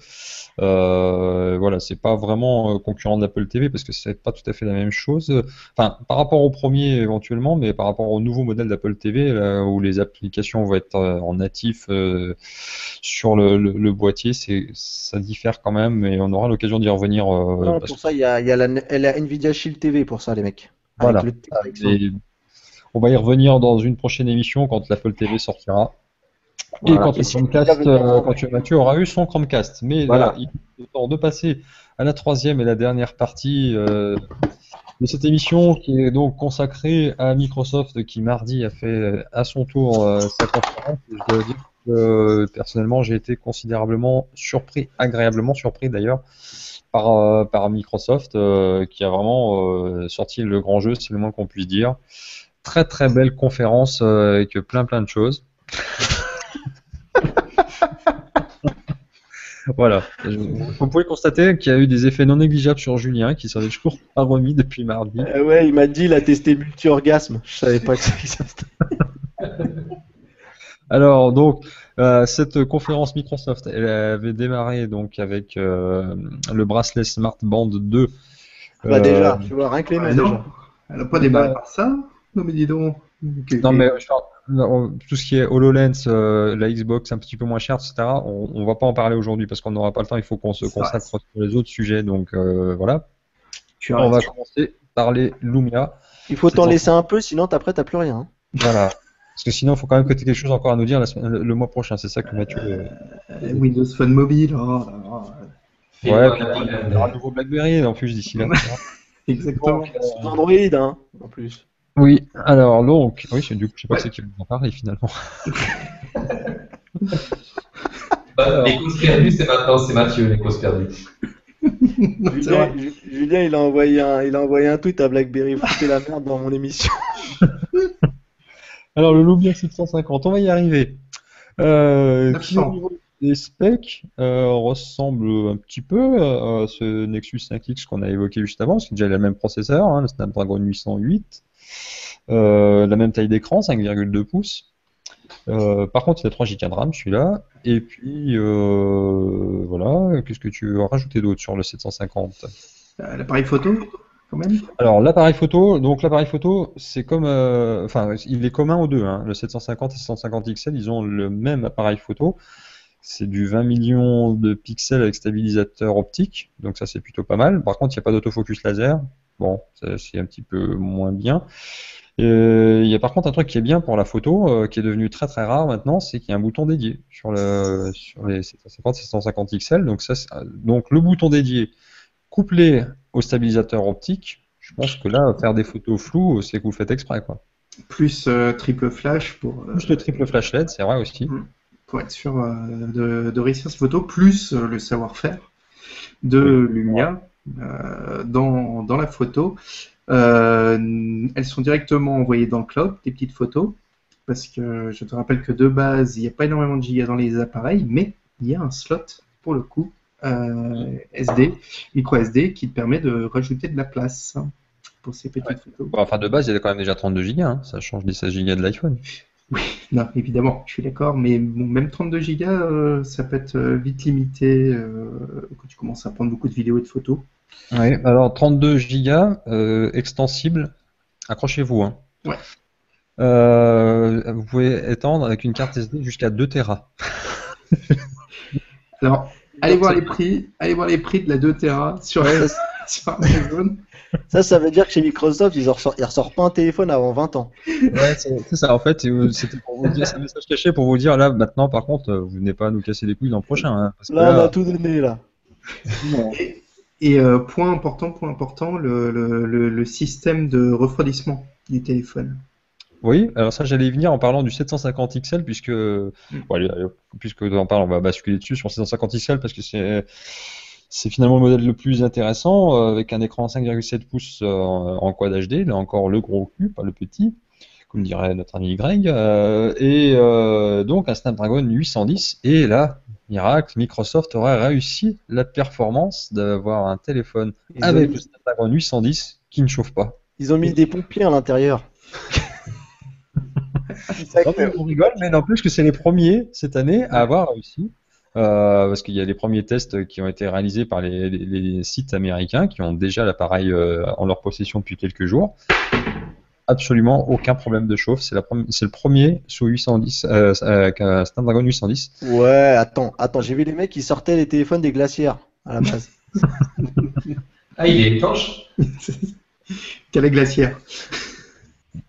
voilà, c'est pas vraiment concurrent de l'Apple TV parce que c'est pas tout à fait la même chose. Enfin, par rapport au premier éventuellement, mais par rapport au nouveau modèle d'Apple TV là, où les applications vont être en natif sur le boîtier, ça diffère quand même, et on aura l'occasion d'y revenir Non, parce pour que ça, il y a la Nvidia Shield TV pour ça, les mecs. Avec voilà. le Ah, X1. mais on va y revenir dans une prochaine émission quand l'Apple TV sortira. Et Voilà. quand Et le si vous voulez Chromecast, venir quand Mathieu aura eu son Chromecast. Mais là, voilà. il est temps de passer à la troisième et la dernière partie de cette émission qui est donc consacrée à Microsoft qui mardi a fait à son tour sa conférence. Et je dois dire personnellement, j'ai été considérablement surpris, agréablement surpris d'ailleurs, par Microsoft, qui a vraiment sorti le grand jeu, c'est le moins qu'on puisse dire. Très très belle conférence avec plein de choses. Voilà. Vous pouvez constater qu'il y a eu des effets non négligeables sur Julien, qui s'en est toujours pas remis depuis mardi. Ouais, il m'a dit il a testé multi-orgasme. Je savais pas que ça existait. Alors donc cette conférence Microsoft, elle avait démarré donc avec le bracelet Smart Band 2. Bah déjà, tu vois, rien que les noms non, déjà. elle n'a pas démarré par ça. Non mais dis donc. Non mais je parle, tout ce qui est HoloLens, la Xbox un petit peu moins chère, etc. On va pas en parler aujourd'hui parce qu'on n'aura pas le temps. Il faut qu'on se consacre sur les autres sujets. Donc voilà. On va commencer par les Lumia. Il faut t'en laisser un peu, sinon après t'as plus rien. Hein. Voilà. Parce que sinon, il faut quand même que tu aies quelque chose encore à nous dire le mois prochain. C'est ça que Mathieu. Windows Phone mobile. Oh, ouais, puis il y aura un nouveau BlackBerry en plus d'ici là. Exactement. Sous Android, hein, en plus. Oui, alors donc, oui, du coup, je sais pas c'est qui va en parler finalement. Les causes perdues, c'est maintenant, c'est Mathieu, les causes perdues. Julien, il a envoyé un tweet à BlackBerry, foutez la merde dans mon émission. Alors le Lumia 750, on va y arriver. Qui au niveau des specs ressemble un petit peu à ce Nexus 5X qu'on a évoqué juste avant, c'est déjà le même processeur, hein, le Snapdragon 808, la même taille d'écran, 5,2 pouces. Par contre, il a 3 Go de RAM, celui-là. Et puis, voilà, qu'est-ce que tu veux rajouter d'autre sur le 750 ? L'appareil photo, quand même. Alors, l'appareil photo, c'est comme, enfin, il est commun aux deux, hein. Le 750 et 750 XL, ils ont le même appareil photo. C'est du 20 millions de pixels avec stabilisateur optique, donc ça c'est plutôt pas mal. Par contre, il n'y a pas d'autofocus laser. Bon, c'est un petit peu moins bien. Il y a par contre un truc qui est bien pour la photo, qui est devenu très très rare maintenant, c'est qu'il y a un bouton dédié sur les 750 et 750 XL. Donc le bouton dédié couplé au stabilisateur optique, je pense que là, faire des photos floues, c'est que vous le faites exprès, quoi. Plus triple flash pour. Plus le triple flash LED, c'est vrai aussi. Pour être sûr de réussir ces photos, plus le savoir-faire de Lumia dans la photo. Elles sont directement envoyées dans le cloud, des petites photos, parce que je te rappelle que de base, il n'y a pas énormément de gigas dans les appareils, mais il y a un slot, pour le coup, SD, micro SD, qui te permet de rajouter de la place pour ces petites photos. Bon, enfin, de base, il y a quand même déjà 32 Go, hein. Ça change des 16 Go de l'iPhone. Oui, non, évidemment, je suis d'accord, mais bon, même 32 Go, ça peut être vite limité quand tu commences à prendre beaucoup de vidéos et de photos. Oui, alors 32 Go extensible, accrochez-vous, hein. Ouais. Vous pouvez étendre avec une carte SD jusqu'à 2 Tera. Alors, allez voir les prix de la 2 Tera sur Amazon. Ça veut dire que chez Microsoft, ils ressortent pas un téléphone avant 20 ans. Ouais, c'est ça, en fait, c'était pour vous dire, c'est un message caché pour vous dire, là, maintenant, par contre, vous venez pas nous casser les couilles l'an prochain, hein, parce que là, on a tout donné, là. Et point important, le système de refroidissement du téléphone. Oui, alors ça j'allais y venir en parlant du 750 XL puisque puisque on parle, on va basculer dessus sur le 750 XL parce que c'est finalement le modèle le plus intéressant avec un écran 5,7 pouces en Quad HD, là encore le gros cul, pas le petit, comme dirait notre ami Greg, et donc un Snapdragon 810 et là, miracle, Microsoft aurait réussi la performance d'avoir un téléphone avec le Snapdragon 810 qui ne chauffe pas. Ils ont mis des pompiers à l'intérieur. On rigole, mais n'empêche que c'est les premiers cette année à avoir réussi. Parce qu'il y a les premiers tests qui ont été réalisés par les sites américains qui ont déjà l'appareil en leur possession depuis quelques jours. Absolument aucun problème de chauffe. C'est le premier sous 810 avec un Snapdragon 810. Ouais, attends, j'ai vu les mecs qui sortaient les téléphones des glacières à la base. Ah, il est étanche. Quelle glacière.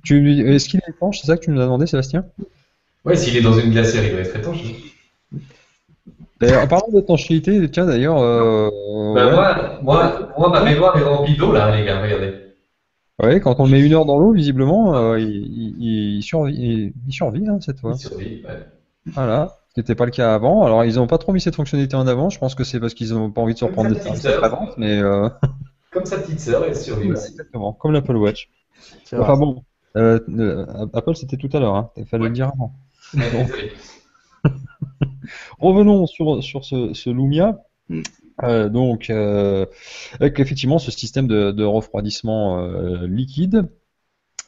Est-ce qu'il est étanche? C'est ça que tu nous as demandé, Sébastien? Ouais, s'il est dans une glacière, il doit être étanche. En parlant d'étanchéité, tiens d'ailleurs. Moi, ma baignoire est remplie d'eau là, les gars, regardez. Ouais, quand on le met 1 heure dans l'eau, visiblement, il survit, hein, cette fois. Il survit, ouais. Voilà. Ce qui n'était pas le cas avant. Alors, ils n'ont pas trop mis cette fonctionnalité en avant. Je pense que c'est parce qu'ils n'ont pas envie de se Comme reprendre sa des petite services sœur. après-vente, mais Comme sa petite sœur, elle survit ouais, aussi. exactement, comme l'Apple Watch. C'est vrai. Enfin bon, Apple, c'était tout à l'heure, hein. Il fallait Ouais. le dire avant. Ouais, Bon. désolé. Revenons sur ce Lumia. Mm. Donc, avec effectivement ce système de refroidissement liquide,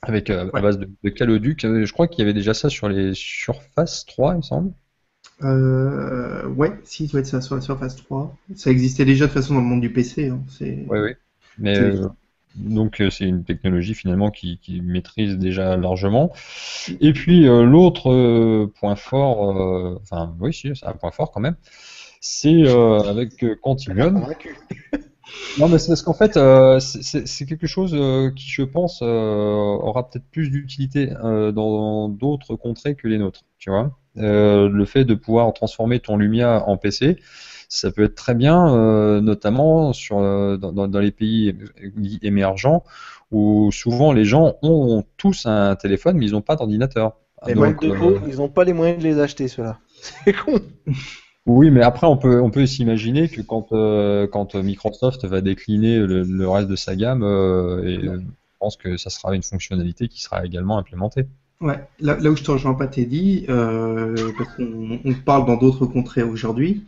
avec à Ouais. base de caloduc. Je crois qu'il y avait déjà ça sur les Surface 3, il me semble. Ouais, si, ça doit être ça sur la Surface 3. Ça existait déjà de toute façon dans le monde du PC. Hein. Oui, oui. Mais C'est- donc c'est une technologie finalement qui maîtrise déjà largement. Et puis l'autre point fort, enfin oui, si, c'est un point fort quand même, c'est avec Elle a Quantigun. convaincu. Non, mais c'est parce qu'en fait, c'est quelque chose qui, je pense, aura peut-être plus d'utilité dans d'autres contrées que les nôtres, tu vois. Le fait de pouvoir transformer ton Lumia en PC, ça peut être très bien, notamment dans les pays émergents, où souvent les gens ont tous un téléphone, mais ils n'ont pas d'ordinateur. Et Donc, manque de peau, ils n'ont pas les moyens de les acheter, ceux-là. C'est con. oui, mais après, on peut s'imaginer que quand Microsoft va décliner le reste de sa gamme, je pense que ça sera une fonctionnalité qui sera également implémentée. Ouais, là où je te rejoins pas, Teddy, parce qu'on parle dans d'autres contrées aujourd'hui.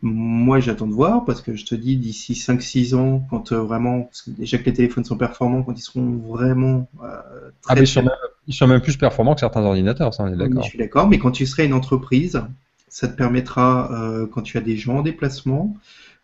Moi, j'attends de voir, parce que je te dis, d'ici 5-6 ans, quand vraiment, parce que déjà que les téléphones sont performants, quand ils seront vraiment Ah, très, mais très ils sont même plus performants que certains ordinateurs, ça, on est oui, d'accord. je suis d'accord, mais quand tu serais une entreprise, ça te permettra, quand tu as des gens en déplacement,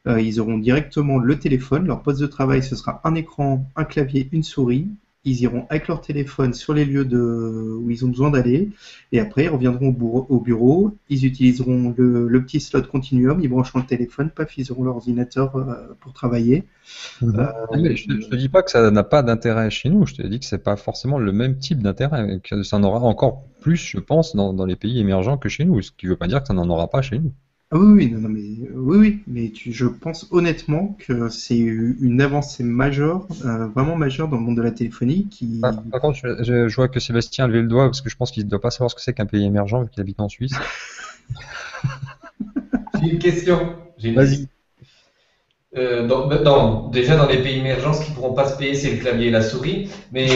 ils auront directement le téléphone, leur poste de travail, ce sera un écran, un clavier, une souris. Ils iront avec leur téléphone sur les lieux où ils ont besoin d'aller, et après ils reviendront au bureau, ils utiliseront le petit slot Continuum, ils brancheront le téléphone, paf, ils auront leur ordinateur pour travailler. Mhm. Ah, mais je te dis pas que ça n'a pas d'intérêt chez nous, je te dis que c'est pas forcément le même type d'intérêt, et que ça en aura encore plus, je pense, dans les pays émergents que chez nous, ce qui veut pas dire que ça n'en aura pas chez nous. Ah oui, oui, non, non, mais oui, mais je pense honnêtement que c'est une avancée majeure, vraiment majeure dans le monde de la téléphonie qui. Par contre, je vois que Sébastien a levé le doigt, parce que je pense qu'il ne doit pas savoir ce que c'est qu'un pays émergent, vu qu'il habite en Suisse. J'ai une question. J'ai une Vas-y. Déjà, dans les pays émergents, ce qu'ils ne pourront pas se payer, c'est le clavier et la souris. Mais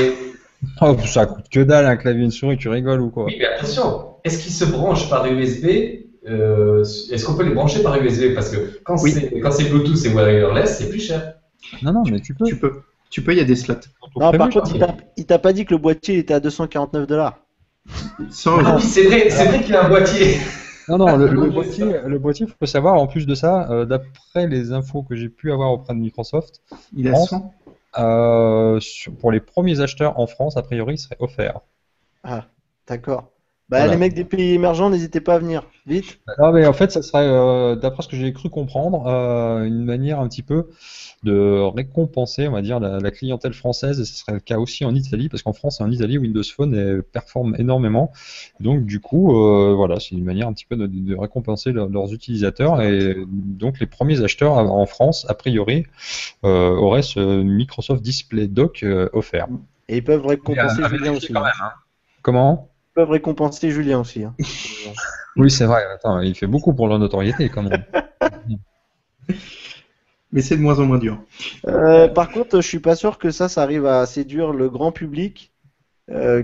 Oh, ça coûte que dalle, un clavier et une souris, tu rigoles ou quoi? oui, mais attention, est-ce qu'ils se branchent par USB? Est-ce qu'on peut les brancher par USB? Parce que quand Oui. c'est Bluetooth et wireless, c'est plus cher. Non, non, mais tu peux. Tu peux, il y a des slots. Non, par Prévu, contre, ça. il t'a pas dit que le boîtier il était à 249 $. Sans Ah oui, c'est vrai qu'il y a un boîtier. Non, non, Je le boîtier, il faut savoir, en plus de ça, d'après les infos que j'ai pu avoir auprès de Microsoft, il a France, 100. pour les premiers acheteurs en France, a priori, il serait offert. Ah, d'accord. Bah, Voilà. les mecs des pays émergents, n'hésitez pas à venir. Vite. Non, mais en fait, ça serait, d'après ce que j'ai cru comprendre, une manière un petit peu de récompenser, on va dire, la clientèle française, et ce serait le cas aussi en Italie, parce qu'en France et en Italie, Windows Phone performe énormément. Donc, du coup, voilà, c'est une manière un petit peu de récompenser leurs utilisateurs, et donc les premiers acheteurs en France, a priori, auraient ce Microsoft Display Dock offert. Et ils peuvent récompenser À Julien vérifier aussi. quand même, hein. Comment? Ils peuvent récompenser Julien aussi. Hein. Oui, c'est vrai. Attends, il fait beaucoup pour leur notoriété quand même. Mais c'est de moins en moins dur. Par contre, je suis pas sûr que ça arrive à séduire le grand public,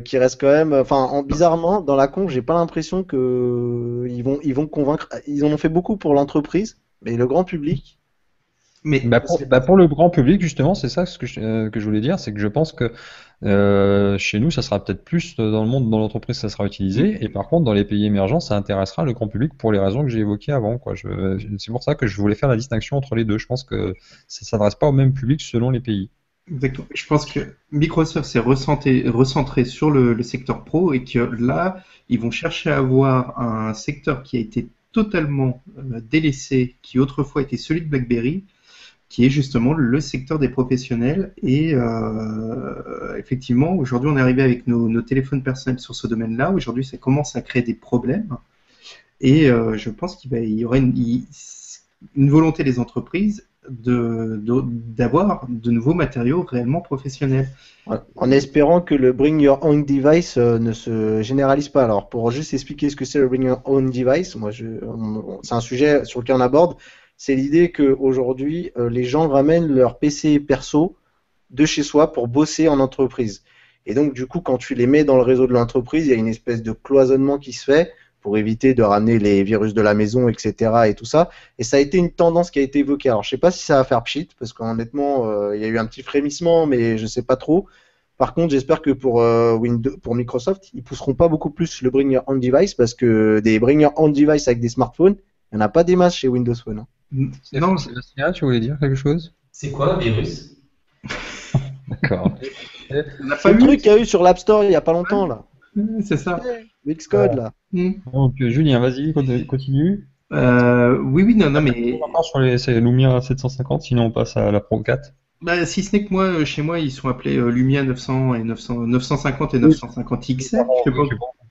qui reste quand même. Enfin, bizarrement, dans la conf, j'ai pas l'impression que ils vont convaincre. Ils en ont fait beaucoup pour l'entreprise, mais le grand public. Mais Pour le grand public, justement, c'est ça que je voulais dire, c'est que je pense que chez nous, ça sera peut-être plus dans le monde, dans l'entreprise, ça sera utilisé, et par contre, dans les pays émergents, ça intéressera le grand public pour les raisons que j'ai évoquées avant, quoi. C'est pour ça que je voulais faire la distinction entre les deux. Je pense que ça s'adresse pas au même public selon les pays. exactement. Je pense que Microsoft s'est recentré sur le secteur pro et que là, ils vont chercher à avoir un secteur qui a été totalement délaissé, qui autrefois était celui de BlackBerry, qui est justement le secteur des professionnels. Et effectivement, aujourd'hui, on est arrivé avec nos téléphones personnels sur ce domaine-là. Aujourd'hui, ça commence à créer des problèmes. Et je pense qu'il y aurait une volonté des entreprises d'avoir de nouveaux matériaux réellement professionnels. En espérant que le Bring Your Own Device ne se généralise pas. Alors, pour juste expliquer ce que c'est le Bring Your Own Device, c'est un sujet sur lequel on aborde, c'est l'idée qu'aujourd'hui, les gens ramènent leur PC perso de chez soi pour bosser en entreprise. Et donc, du coup, quand tu les mets dans le réseau de l'entreprise, il y a une espèce de cloisonnement qui se fait pour éviter de ramener les virus de la maison, etc. et tout ça. Et ça a été une tendance qui a été évoquée. Alors, je sais pas si ça va faire pchit, parce qu'honnêtement, il y a eu un petit frémissement, mais je sais pas trop. Par contre, j'espère que pour Microsoft, ils pousseront pas beaucoup plus le Bring Your Own Device, parce que des Bring Your Own Device avec des smartphones, il n'y en a pas des masses chez Windows Phone. Hein. Non, Sébastien, tu voulais dire quelque chose? C'est quoi un virus? D'accord. C'est le truc qu'il y a eu sur l'App Store il y a pas longtemps, là. C'est ça. Xcode, là. Donc, Julien, vas-y, continue. Oui, non, mais. Encore sur les Lumia 750, sinon on passe à la Pro 4. Bah, si ce n'est que moi, chez moi, ils sont appelés Lumia 900 et 950 et 950 XL. Je sais pas.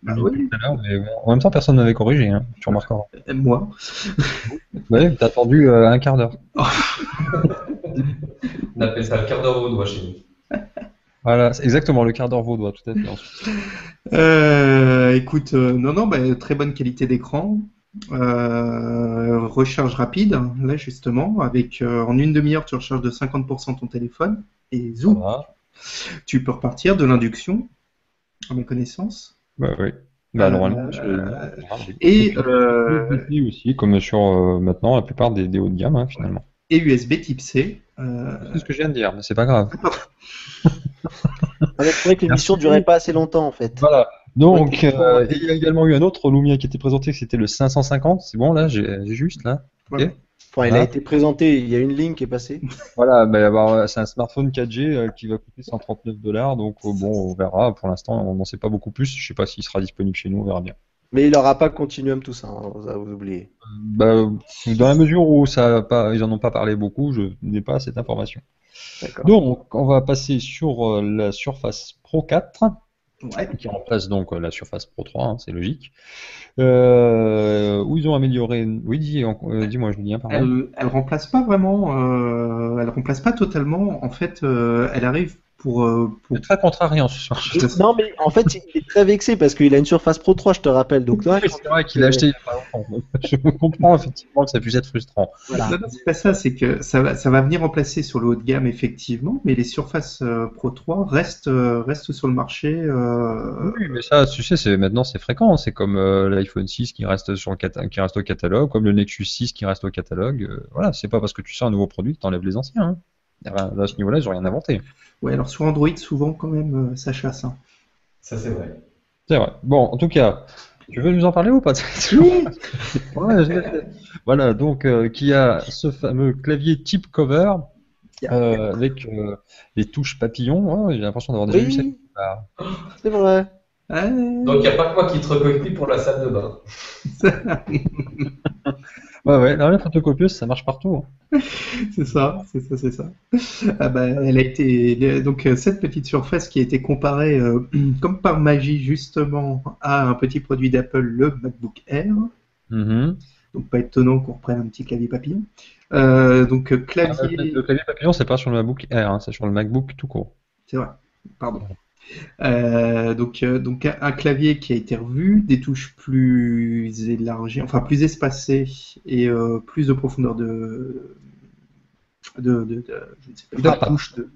Bah, oui. Mais bon, en même temps, personne n'avait corrigé, hein, tu remarqueras. Moi. Ouais, t'as attendu un quart d'heure. On appelle ça le quart d'heure au doigt chez nous. Voilà, c'est exactement le quart d'heure vaudois, tout à fait. Écoute, non, très bonne qualité d'écran. Recharge rapide, là justement, avec en une demi-heure tu recharges de 50% ton téléphone et zoom, Voilà. tu peux repartir de l'induction, à ma connaissance. Bah oui. Bah normalement. Et USB aussi, comme sur maintenant la plupart des hauts de gamme, hein, finalement. Et USB type C. C'est ce que je viens de dire, mais c'est pas grave. C'est vrai que l'émission ne durait pas assez longtemps en fait. Voilà. Donc, il y a également eu un autre Lumia qui était présenté, c'était le 550. C'est bon là, j'ai juste là. Voilà. Okay. Enfin, il a été présenté, il y a une ligne qui est passée. Voilà, bah, c'est un smartphone 4G qui va coûter $139. Donc bon, on verra. Pour l'instant, on n'en sait pas beaucoup plus. Je sais pas s'il sera disponible chez nous, on verra bien. Mais il n'aura pas Continuum tout ça, hein, vous oubliez. Bah, dans la mesure où ils en ont pas parlé beaucoup, je n'ai pas cette information. Donc, on va passer sur la Surface Pro 4, qui remplace donc la Surface Pro 3, hein, c'est logique. Où ils ont amélioré. Oui, dis-moi, Julien, pardon. Elle remplace pas vraiment, elle remplace pas totalement. En fait, elle arrive pour... C'est très contrariant ce soir. Non, mais en fait, il est très vexé parce qu'il a une Surface Pro 3, je te rappelle. Donc, là, c'est vrai qu'il a acheté il y a pas longtemps. Je comprends effectivement que ça puisse être frustrant. Voilà. Non, c'est pas ça, c'est que ça va venir remplacer sur le haut de gamme, effectivement, mais les Surface Pro 3 restent sur le marché. Oui, mais ça, tu sais, maintenant c'est fréquent. C'est comme l'iPhone 6 qui reste au catalogue, comme le Nexus 6 qui reste au catalogue. Voilà, c'est pas parce que tu sors un nouveau produit que tu enlèves les anciens. Hein. Là, à ce niveau-là, ils n'ont rien inventé. Ouais, alors sur Android, souvent, quand même, ça chasse. Hein. Ça, c'est vrai. C'est vrai. Bon, en tout cas, tu veux nous en parler ou pas? Oui. Voilà, donc, qui a ce fameux clavier type cover avec les touches papillons. Oh, j'ai l'impression d'avoir déjà vu ça. C'est vrai. Donc, il n'y a pas que moi qui te recopie pour la salle de bain. Ouais, la photocopieuse, ça marche partout. Hein. C'est ça. Ah bah, elle a été donc cette petite surface qui a été comparée comme par magie justement à un petit produit d'Apple, le MacBook Air. Mm-hmm. Donc pas étonnant qu'on reprenne un petit clavier papillon. Donc clavier. Le clavier papillon, c'est pas sur le MacBook Air, hein, c'est sur le MacBook tout court. C'est vrai. Pardon. Donc un clavier qui a été revu, des touches plus élargies, enfin plus espacées et plus de profondeur de je ne sais pas, de touche de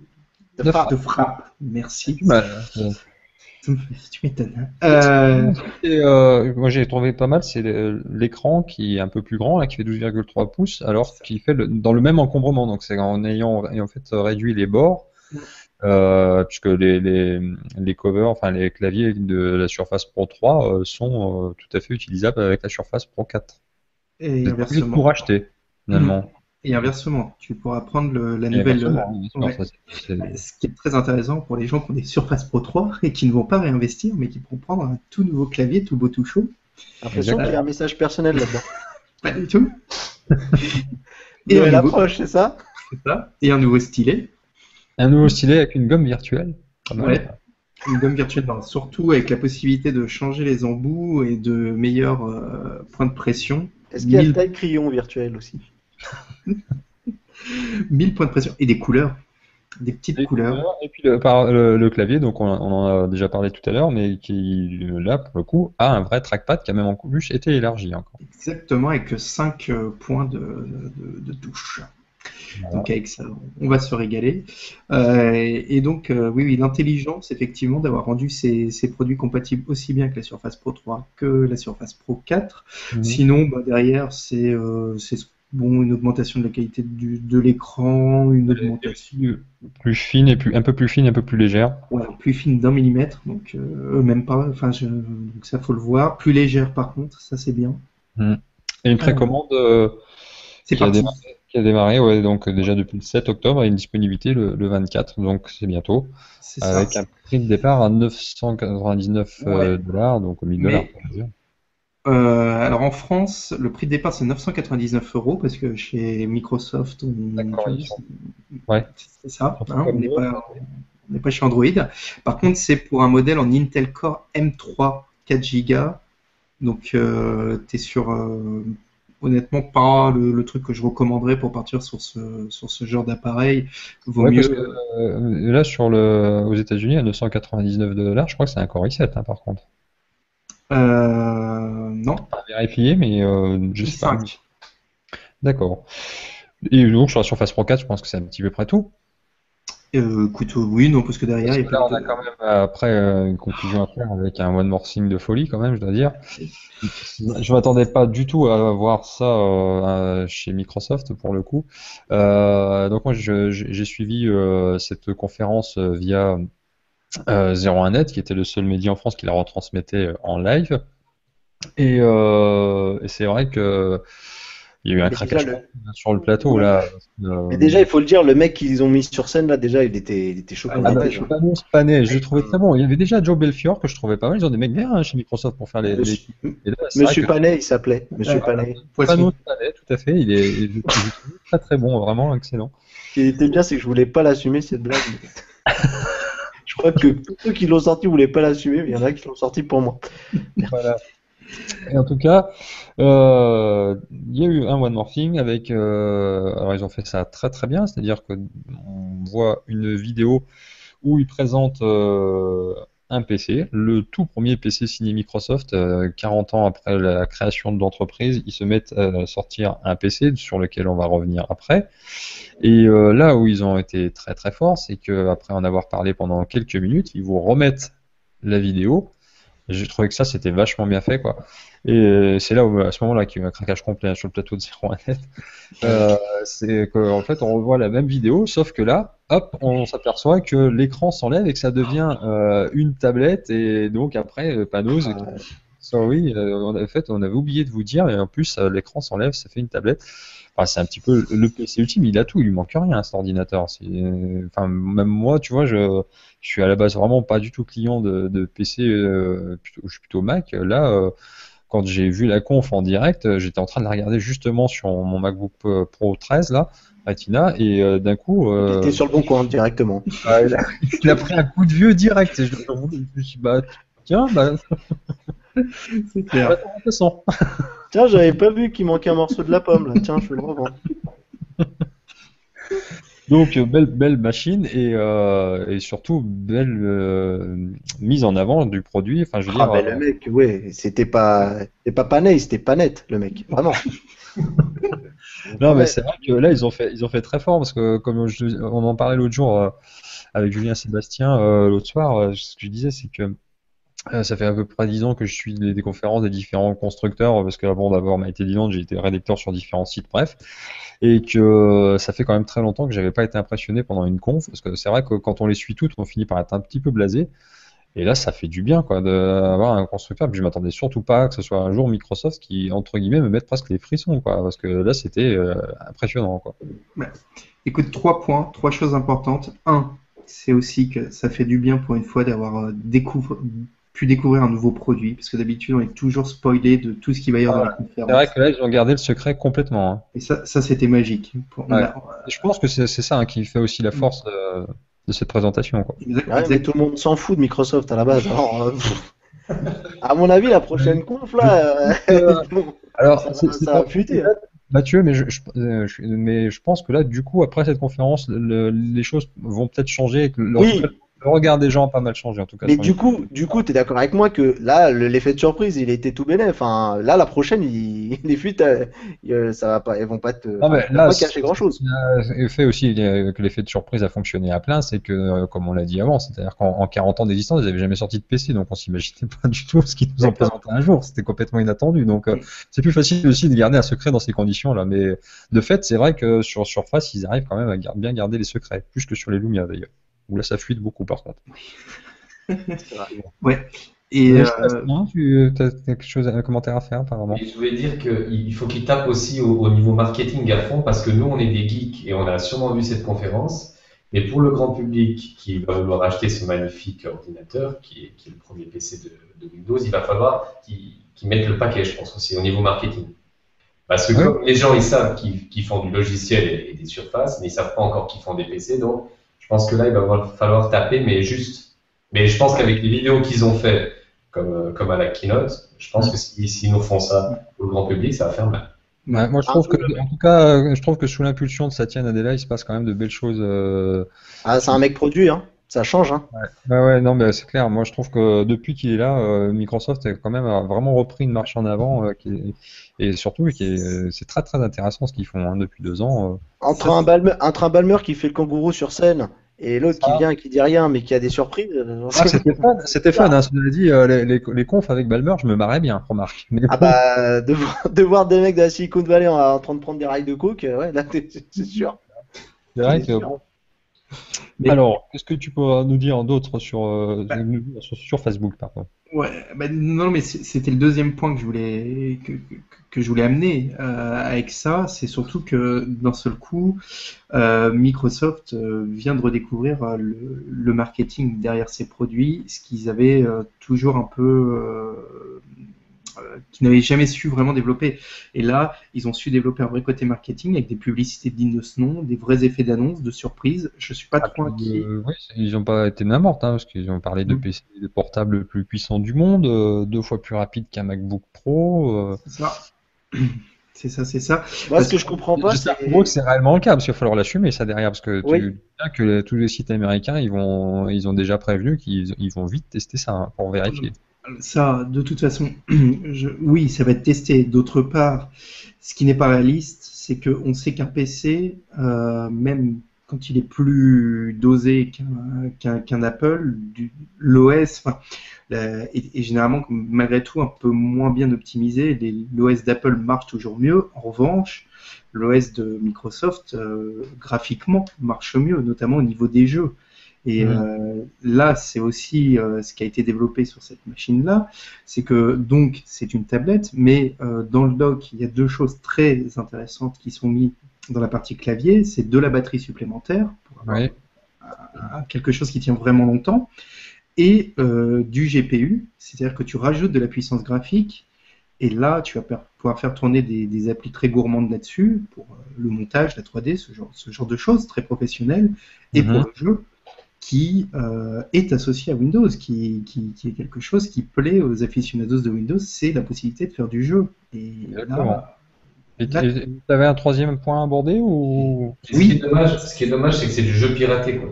frappe. Merci. Tu m'étonnes. Moi j'ai trouvé pas mal, c'est l'écran qui est un peu plus grand, là, qui fait 12,3 pouces, alors qu'il fait dans le même encombrement, donc c'est en ayant en fait réduit les bords. Puisque les covers, enfin les claviers de la Surface Pro 3 sont tout à fait utilisables avec la Surface Pro 4. Et inversement. Pour acheter, finalement. Et inversement, tu pourras prendre la nouvelle. Ce qui est très intéressant pour les gens qui ont des Surface Pro 3 et qui ne vont pas réinvestir, mais qui pourront prendre un tout nouveau clavier, tout beau, tout chaud. J'ai l'impression qu'il y a un message personnel là-dedans. Pas du tout. Et l'approche, c'est ça? C'est ça. Et un nouveau stylet. Un nouveau stylet avec une gomme virtuelle. Ouais, une gomme virtuelle, surtout avec la possibilité de changer les embouts et de meilleurs points de pression. Est-ce qu'il y a le taille crayon virtuel aussi? 1000 points de pression. Et des couleurs. Des petites Et couleurs. et puis le clavier, donc on en a déjà parlé tout à l'heure, mais qui là pour le coup a un vrai trackpad qui a même en plus été élargi encore. Exactement, avec 5 points de touche. Voilà. Donc avec ça, on va se régaler. Et donc, oui, l'intelligence, effectivement, d'avoir rendu ces produits compatibles aussi bien avec la Surface Pro 3 que la Surface Pro 4. Mhm. Sinon, derrière, c'est bon, une augmentation de la qualité de l'écran, une augmentation Plus fine et un peu plus fine, un peu plus légère. plus fine d'1 millimètre, donc même pas. Enfin, donc ça, faut le voir. Plus légère, par contre, ça c'est bien. Mhm. Et une précommande C'est qui a parti. démarré ouais, donc déjà depuis le 7 octobre et une disponibilité le 24, donc c'est bientôt, C'est ça. avec un prix de départ à 999 Ouais. $, donc 1000 $. Mais- on va dire. Alors en France, le prix de départ c'est 999 € parce que chez Microsoft, D'accord, tu vois, ils sont- ouais. c'est ça, Ils sont hein, comme on n'est nous. pas, on n'est pas chez Android. Par contre, c'est pour un modèle en Intel Core M3 4 Go. Donc, tu es sur, honnêtement, pas le truc que je recommanderais pour partir sur ce genre d'appareil. Vaut Ouais, mieux. parce que là, aux États-Unis, à 999 $, je crois que c'est un Core i7, hein, par contre. Non, À vérifier, mais je sais pas. i5. D'accord. Et donc, sur la Surface Pro 4, je pense que c'est un petit peu près tout. Écoute, oui, non, parce que derrière, Parce il y a que là, on pas a quand même, après, une conclusion à faire avec un One More Thing de folie, quand même, je dois dire. Je m'attendais pas du tout à voir ça chez Microsoft, pour le coup. Donc, moi, j'ai suivi cette conférence via 01net, qui était le seul média en France qui la retransmettait en live. Et c'est vrai que il y a eu un Mais craquage déjà, sur le plateau là. Mais déjà, il faut le dire, le mec qu'ils ont mis sur scène, là, déjà, il était chaud comme Ah un bah, beige. Panos Panay, je le trouvais très bon. Il y avait déjà Joe Belfiore que je trouvais pas mal. Ils ont des mecs bien hein, chez Microsoft pour faire les. Monsieur, Et là, c'est vrai Monsieur que Panet, il s'appelait. Monsieur Ouais, Panet. Poisson. Panos Panay, tout à fait. Je le trouve très très bon, vraiment excellent. Ce qui était bien, c'est que je voulais pas l'assumer, cette blague. Je crois que tous ceux qui l'ont sorti voulaient pas l'assumer, mais il y en a qui l'ont sorti pour moi. Voilà. Et en tout cas, il y a eu un One More Thing avec. Alors ils ont fait ça très très bien, c'est-à-dire que on voit une vidéo où ils présentent un PC, le tout premier PC signé Microsoft, 40 ans après la création de l'entreprise, ils se mettent à sortir un PC sur lequel on va revenir après. Et là où ils ont été très très forts, c'est qu'après en avoir parlé pendant quelques minutes, ils vous remettent la vidéo. J'ai trouvé que ça c'était vachement bien fait quoi. Et c'est là où à ce moment-là qu'il y a eu un craquage complet hein, sur le plateau de 01net. C'est qu'en fait on revoit la même vidéo, sauf que là, hop, on s'aperçoit que l'écran s'enlève et que ça devient une tablette et donc après Panos. Oui, en fait on avait oublié de vous dire et en plus l'écran s'enlève, ça fait une tablette. Enfin, c'est un petit peu le PC ultime, il a tout, il lui manque rien cet ordinateur. Enfin, même moi, tu vois, je suis à la base vraiment pas du tout client de PC, je suis plutôt Mac. Là, quand j'ai vu la conf en direct, j'étais en train de la regarder justement sur mon MacBook Pro 13 là, Retina, et d'un coup, Il était sur le bon coin directement. il a pris un coup de vieux direct. Et je me suis dit, bah tiens, bah, C'est clair. attends, intéressant. Tiens, j'avais pas vu qu'il manquait un morceau de la pomme, là. Tiens, je vais le revendre. Donc belle machine et surtout belle mise en avant du produit. Enfin, je veux Ah, dire, mais le mec, ouais, c'était pas Panet, c'était Panette, le mec. Vraiment. non, mais c'est vrai que là ils ont fait très fort parce que comme on en parlait l'autre jour avec Julien Sébastien l'autre soir, ce que je disais c'est que ça fait à peu près 10 ans que je suis des conférences des différents constructeurs parce que bon d'abord Maïté Diland, j'ai été rédacteur sur différents sites, bref, et que ça fait quand même très longtemps que j'avais pas été impressionné pendant une conf parce que c'est vrai que quand on les suit toutes, on finit par être un petit peu blasé. Et là, ça fait du bien quoi d'avoir un constructeur. Puis je m'attendais surtout pas que ce soit un jour Microsoft qui entre guillemets me mette presque les frissons quoi, parce que là c'était impressionnant quoi. Écoute, 3 points, 3 choses importantes. Un, c'est aussi que ça fait du bien pour une fois d'avoir pu découvrir un nouveau produit, parce que d'habitude on est toujours spoilé de tout ce qu'il va y avoir dans la conférence. C'est vrai que là ils ont gardé le secret complètement. Hein. Et ça c'était magique. Je pense que c'est ça hein, qui fait aussi la force de cette présentation. Quoi. Ouais, mais tout le monde s'en fout de Microsoft à la base. Alors, à mon avis, la prochaine conf là, alors ça va fuiter. Hein. Mathieu, mais je pense que là, du coup, après cette conférence, les choses vont peut-être changer. Et que Oui, le regard des gens a pas mal changé, en tout cas. mais Sur du coup, t'es d'accord avec moi que là, l'effet de surprise, il était tout bénef. Enfin, là, la prochaine, les fuites, ça va pas, elles vont pas Non, enfin, mais tu vas là, pas ce cacher grand-chose. qui a fait aussi que l'effet de surprise a fonctionné à plein, c'est que, comme on l'a dit avant, c'est-à-dire qu'en 40 ans d'existence, ils n'avaient jamais sorti de PC, donc on s'imaginait pas du tout ce qu'ils nous en D'accord. présentaient un jour. C'était complètement inattendu. Donc, c'est plus facile aussi de garder un secret dans ces conditions-là. Mais de fait, c'est vrai que sur Surface, ils arrivent quand même à bien garder les secrets, plus que sur les Lumia d'ailleurs. Où là, ça fuite beaucoup par contre. C'est vrai. Ouais. Et Mais je sais pas, Sylvain, tu as quelque chose, un commentaire à faire apparemment. Et je voulais dire qu'il faut qu'ils tapent aussi au niveau marketing à fond parce que nous, on est des geeks et on a sûrement vu cette conférence. Mais pour le grand public qui va vouloir acheter ce magnifique ordinateur, qui est le premier PC de Windows, il va falloir qu'ils mettent le paquet, je pense aussi, au niveau marketing. Parce que Oui. comme les gens, ils savent qu'ils font du logiciel et des surfaces, mais ils savent pas encore qu'ils font des PC. Donc, je pense que là, il va falloir taper, mais juste. Mais je pense qu'avec les vidéos qu'ils ont fait, comme à la keynote, je pense que s'ils nous font ça au grand public, ça va faire mal. Ouais, moi, je Un trouve que, peu. en tout cas, je trouve que sous l'impulsion de Satya Nadella, il se passe quand même de belles choses. Ah, c'est un mec produit, hein. Ça change, hein. Ouais, non, mais c'est clair. Moi, je trouve que depuis qu'il est là, Microsoft a quand même vraiment repris une marche en avant, et surtout, c'est très très intéressant ce qu'ils font depuis 2 ans. Entre un trimbalmeur qui fait le kangourou sur scène et l'autre qui Ça, vient et qui dit rien mais qui a des surprises. c'était fun, c'était fun. Hein, cela dit, les confs avec Balmer, je me marrais bien, remarque. Mais Ah bon, bah, de voir des mecs de la Silicon Valley en train de prendre des rails de coke, ouais, là, c'est sûr. c'est vrai C'est que sûr. bon. Mais- Alors, qu'est-ce que tu peux nous dire d'autre Bah, sur Facebook, pardon? Ouais, bah, non, mais c'était le deuxième point que je voulais amener avec ça. C'est surtout que d'un seul coup, Microsoft vient de redécouvrir le marketing derrière ses produits, ce qu'ils avaient toujours un peu, qu'ils n'avaient jamais su vraiment développer. Et là, ils ont su développer un vrai côté marketing avec des publicités dignes de ce nom, des vrais effets d'annonce, de surprise. Je suis pas Ah, trop puis, inquiet. oui, ils n'ont pas été main morte, hein, parce qu'ils ont parlé de Mm. PC et de portables le plus puissants du monde, 2 fois plus rapide qu'un MacBook Pro. C'est ça. C'est ça, c'est ça. Moi, ce Parce que que je comprends pas, J'espère pour eux que c'est. c'est réellement le cas, parce qu'il va falloir l'assumer ça derrière, parce que tu Oui, dis bien que tous les sites américains, ils ont déjà prévenu qu'ils vont vite tester ça pour vérifier. ça, de toute façon, oui, ça va être testé. D'autre part, ce qui n'est pas réaliste, c'est qu'on sait qu'un PC, même quand il est plus dosé qu'un Apple, l'OS, enfin, est généralement malgré tout un peu moins bien optimisé. L'OS d'Apple marche toujours mieux. En revanche, l'OS de Microsoft, graphiquement, marche mieux, notamment au niveau des jeux. Et là, c'est aussi ce qui a été développé sur cette machine-là, c'est que donc c'est une tablette, mais dans le dock, il y a deux choses très intéressantes qui sont mises dans la partie clavier, c'est de la batterie supplémentaire pour avoir Oui. quelque chose qui tient vraiment longtemps, et du GPU, c'est-à-dire que tu rajoutes de la puissance graphique, et là, tu vas pouvoir faire tourner des applis très gourmandes là-dessus, pour le montage, la 3D, ce genre de choses, très professionnelles, et pour le jeu, qui est associé à Windows, qui est quelque chose qui plaît aux aficionados de Windows, c'est la possibilité de faire du jeu. Et Exactement. là, Et tu avais un troisième point à aborder ou... Et ce qui est dommage, c'est que c'est du jeu piraté, quoi.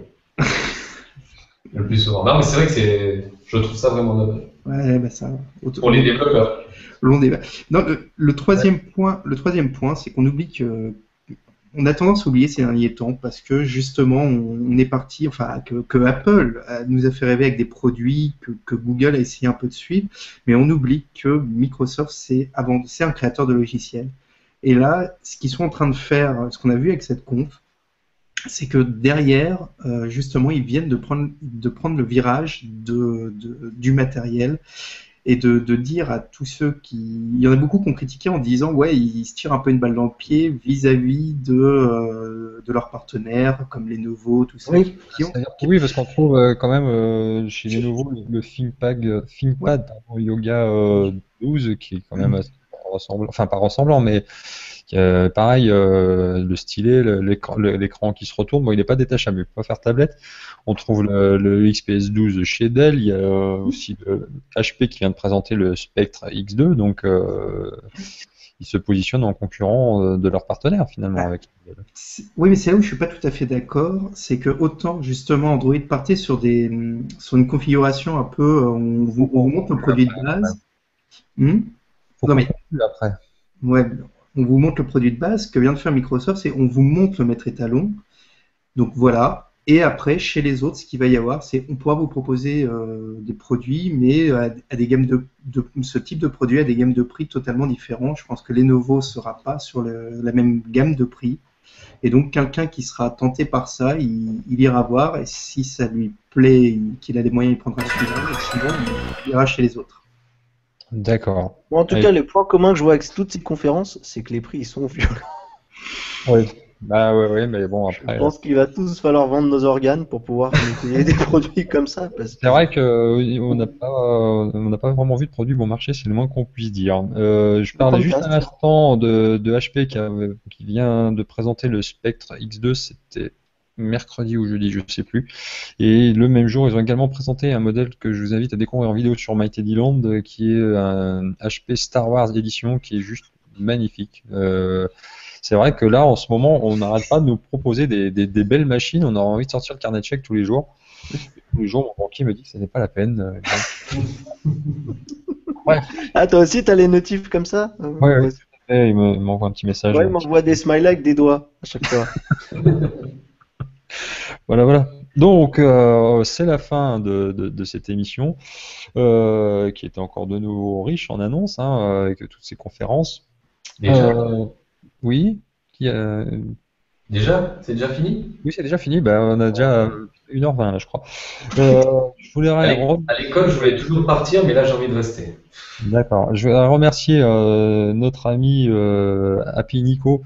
Le plus souvent. Non, mais c'est vrai que je trouve ça vraiment dommage. ouais, bah ça, Pour les développeurs. long débat. Non, le troisième point, c'est qu'on oublie que on a tendance à oublier ces derniers temps parce que justement on est parti, enfin que Apple nous a fait rêver avec des produits que Google a essayé un peu de suivre, mais on oublie que Microsoft c'est un créateur de logiciels. Et là, ce qu'ils sont en train de faire, ce qu'on a vu avec cette conf, c'est que derrière, justement, ils viennent de prendre le virage du matériel et de dire à tous ceux qui... Il y en a beaucoup qui ont critiqué en disant ouais, ils se tirent un peu une balle dans le pied vis-à-vis de leurs partenaires, comme Lenovo, tout ça. oui. Oui, parce qu'on trouve quand même chez Lenovo le ThinkPad pardon, Yoga 12 qui est quand même assez ressemblant, enfin pas ressemblant, mais Pareil, le stylet, l'écran qui se retourne, bon, il n'est pas détachable, il ne peut pas faire tablette. On trouve le XPS 12 chez Dell, il y a aussi le HP qui vient de présenter le Spectre X2, donc ils se positionnent en concurrent de leur partenaire finalement avec Dell. Oui, mais c'est là où je suis pas tout à fait d'accord, c'est que autant justement Android partait sur une configuration un peu, on vous montre le produit de base. Faut Non, qu'on mais conclue après. ouais, on vous montre le produit de base. Ce que vient de faire Microsoft, c'est on vous montre le maître étalon. Donc voilà. Et après, chez les autres, ce qu'il va y avoir, c'est on pourra vous proposer des produits, mais à des gammes de ce type de produit à des gammes de prix totalement différents. Je pense que Lenovo ne sera pas sur la même gamme de prix. Et donc quelqu'un qui sera tenté par ça, il ira voir. Et si ça lui plaît, qu'il a les moyens, il prendra celui-là. Et sinon, il ira chez les autres. D'accord. Bon, en tout cas, le point commun que je vois avec toutes ces conférences, c'est que les prix ils sont violents. Oui. Bah ouais, mais bon après. Je pense qu'il va tous falloir vendre nos organes pour pouvoir nous payer des produits comme ça. C'est vrai qu'on n'a pas vraiment vu de produit bon marché, c'est le moins qu'on puisse dire. Je parlais juste à l'instant de HP qui vient de présenter le Spectre X2, c'était mercredi ou jeudi, je ne sais plus. Et le même jour, ils ont également présenté un modèle que je vous invite à découvrir en vidéo sur MyTeddyland, qui est un HP Star Wars Edition, qui est juste magnifique. C'est vrai que là, en ce moment, on n'arrête pas de nous proposer des belles machines. On a envie de sortir le carnet de chèques tous les jours. Tous les jours, mon banquier me dit que ce n'est pas la peine. Bref. Ah, toi aussi, t'as les notifs comme ça? Ouais. Il m'envoie un petit message. Ouais, il m'envoie des smileys avec des doigts à chaque fois. Voilà. Donc, c'est la fin de cette émission, qui était encore de nouveau riche en annonces, avec toutes ces conférences. Déjà Oui. Déjà? C'est déjà fini? Oui, c'est déjà fini. On a déjà 1h20 là, je crois. Je voulais à l'école, je voulais toujours partir, mais là, j'ai envie de rester. D'accord. Je voudrais remercier notre ami Happy Nico,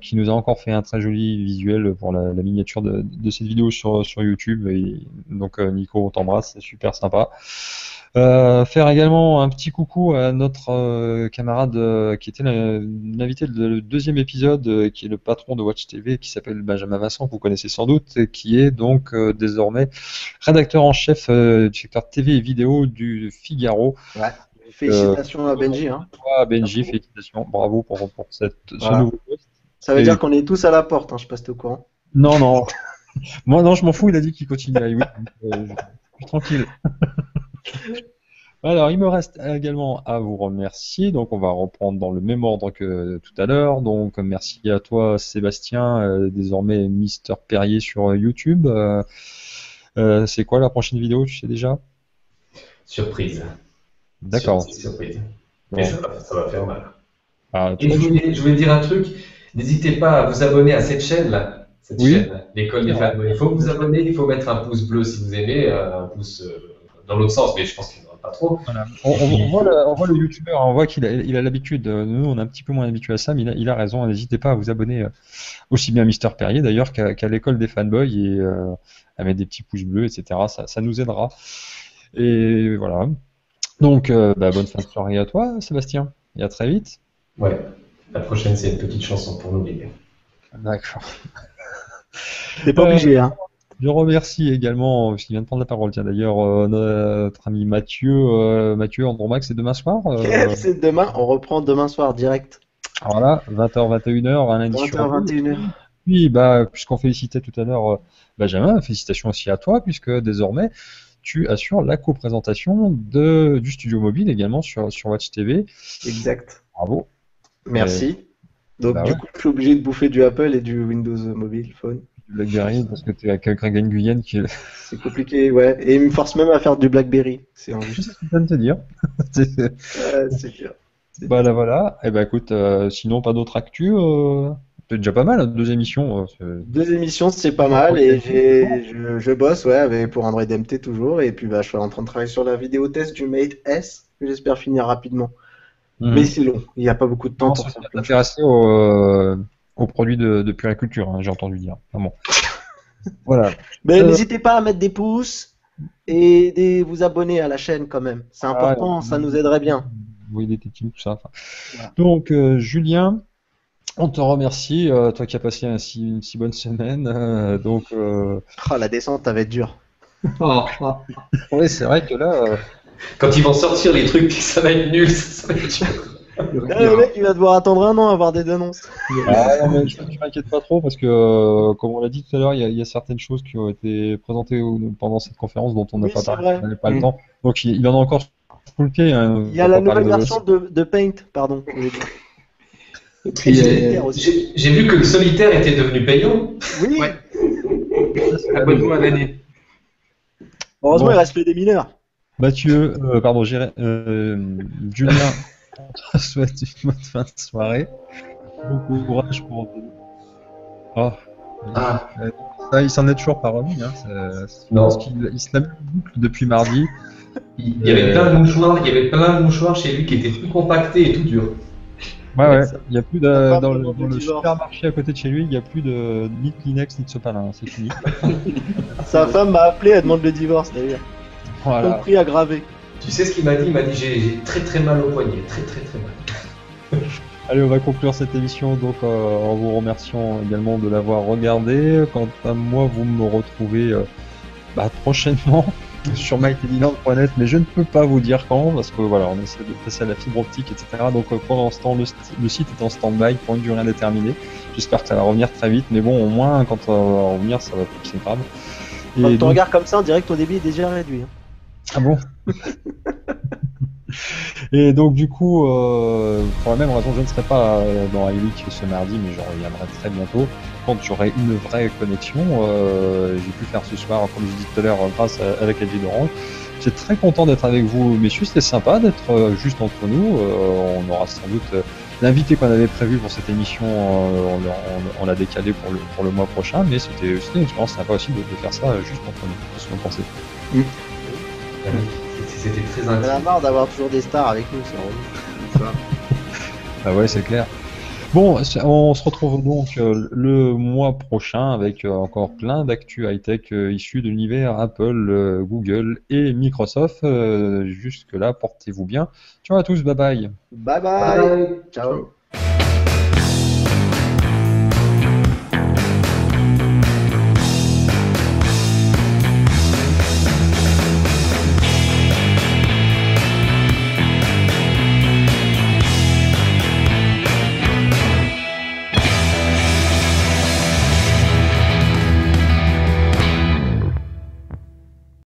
qui nous a encore fait un très joli visuel pour la miniature de cette vidéo sur YouTube. Et donc Nico, on t'embrasse, c'est super sympa. Faire également un petit coucou à notre camarade qui était l'invité du deuxième épisode, qui est le patron de Watch TV, qui s'appelle Benjamin Vincent, que vous connaissez sans doute, qui est donc désormais rédacteur en chef du secteur TV et vidéo du Figaro. Ouais. Félicitations à Benji. Benji, félicitations, bravo pour ce nouveau poste. Ça veut dire qu'on est tous à la porte, je sais pas si t'es au courant. Non. Moi, non, je m'en fous, il a dit qu'il continuerait. Oui, je suis tranquille. Alors, il me reste également à vous remercier. Donc, on va reprendre dans le même ordre que tout à l'heure. Donc, merci à toi, Sébastien, désormais Mister Perrier sur YouTube. C'est quoi la prochaine vidéo, tu sais déjà? Surprise. D'accord. Surprise. Bon. Mais ça va faire mal. Et je voulais dire un truc. N'hésitez pas à vous abonner à cette chaîne-là. Chaîne, l'école des fanboys. Il faut vous abonner, il faut mettre un pouce bleu si vous aimez, un pouce dans l'autre sens, mais je pense qu'il n'y en aura pas trop. Voilà. On voit le youtubeur, on voit qu'il a l'habitude. Nous, on est un petit peu moins habitués à ça, mais il a raison. N'hésitez pas à vous abonner aussi bien à Mister Perrier d'ailleurs qu'à l'école des fanboys et à mettre des petits pouces bleus, etc. Ça nous aidera. Et voilà. Donc, bonne fin de soirée à toi, Sébastien. Et à très vite. Ouais. La prochaine, c'est une petite chanson pour nous les. D'accord. T'es pas obligé, Je remercie également, parce qu'il vient de prendre la parole, tiens d'ailleurs, notre ami Mathieu, Andromax, c'est demain soir C'est demain, on reprend demain soir direct. Voilà, 20h, 21h, un lundi 20h, 21h. Puis, puisqu'on félicitait tout à l'heure Benjamin, félicitations aussi à toi, puisque désormais, tu assures la co-présentation du studio mobile également sur Watch TV. Exact. Bravo. Merci. Donc, du coup, je suis obligé de bouffer du Apple et du Windows Mobile Phone. Du BlackBerry, parce que tu es avec Greg Nguyen qui est... C'est compliqué, ouais. Et il me force même à faire du BlackBerry. C'est juste ce que je viens de te dire. C'est sûr. Voilà. Et écoute, sinon, pas d'autres actus. C'est déjà pas mal, 2 émissions. 2 émissions, c'est pas mal. Et je bosse, pour Android MT toujours. Et puis, je suis en train de travailler sur la vidéo test du Mate S, que j'espère finir rapidement. Mais c'est long. Il n'y a pas beaucoup de temps pour ça. Je suis intéressé aux produits de puériculture, j'ai entendu dire. Bon. Voilà. Mais n'hésitez pas à mettre des pouces et vous abonner à la chaîne quand même. C'est important, ça nous aiderait bien. Oui, des tétines, tout ça. Voilà. Donc, Julien, On te remercie, toi qui as passé une si bonne semaine. Oh, la descente, ça va être dur. Oh, oh. Oui, c'est vrai que là, Quand ils vont sortir les trucs, ça va être nul, ça va être dur. Le mec, il va devoir attendre un an à avoir des annonces. non, mais je m'inquiète pas trop parce que, comme on l'a dit tout à l'heure, il y a certaines choses qui ont été présentées pendant cette conférence dont on n'a Oui, pas c'est parlé, vrai. on n'avait pas le temps. Donc il en a encore sous le pied. Hein, Il y a quand la on parle nouvelle de version de Paint, pardon. je voulais dire. Et puis, Solitaire aussi. J'ai vu que le solitaire était devenu payant. Oui, Ouais. Abonnement à l'année. heureusement, Bon. il reste que des mineurs. Mathieu, pardon, Julien, on te souhaite une bonne fin de soirée. Bon courage pour. Oh, Ah, ça, il s'en est toujours pas remis. Hein. Je Non. pense qu'il se la met en boucle depuis mardi. il y avait plein de mouchoirs, il y avait plein de mouchoirs chez lui qui étaient tout compactés et tout durs. Ouais. Ça- Il y a plus ça va dans vraiment le de divorce. supermarché à côté de chez lui, il n'y a plus ni de Kleenex ni de sopalin. C'est fini. Sa femme m'a appelé, elle demande le divorce d'ailleurs. Voilà. Compris aggravé. Tu sais ce qu'il m'a dit? Il m'a dit j'ai très très mal au poignet, très très très mal. Allez, on va conclure cette émission donc en vous remerciant également de l'avoir regardé. Quant à moi, vous me retrouvez prochainement sur myteddyland.net, mais je ne peux pas vous dire quand parce que voilà, on essaie de passer à la fibre optique, etc. Donc pour l'instant, le site est en stand-by pour une durée indéterminée. J'espère que ça va revenir très vite, mais bon, au moins quand ça va revenir, ça va pas c'est grave. Quand tu donc- regardes comme ça, on dirait que ton débit est déjà réduit. Hein. Ah bon? Et donc du coup, pour la même raison, je ne serai pas dans iWeek ce mardi, mais je reviendrai très bientôt quand j'aurai une vraie connexion. J'ai pu faire ce soir, comme je vous dis tout à l'heure, grâce à la 4G d'Orange. J'étais très content d'être avec vous, messieurs. C'était sympa d'être juste entre nous. On aura sans doute l'invité qu'on avait prévu pour cette émission, on l'a décalé pour le mois prochain, mais c'était une expérience sympa aussi de faire ça juste entre nous. Qu'est-ce que vous en pensez? C'était très On en a intime. marre d'avoir toujours des stars avec nous, c'est relou. Ah ouais, c'est clair. Bon, on se retrouve donc le mois prochain avec encore plein d'actu high-tech issus de l'univers Apple, Google et Microsoft. Jusque-là, portez-vous bien. Ciao à tous, bye bye. Bye Bye bye. bye. Ciao.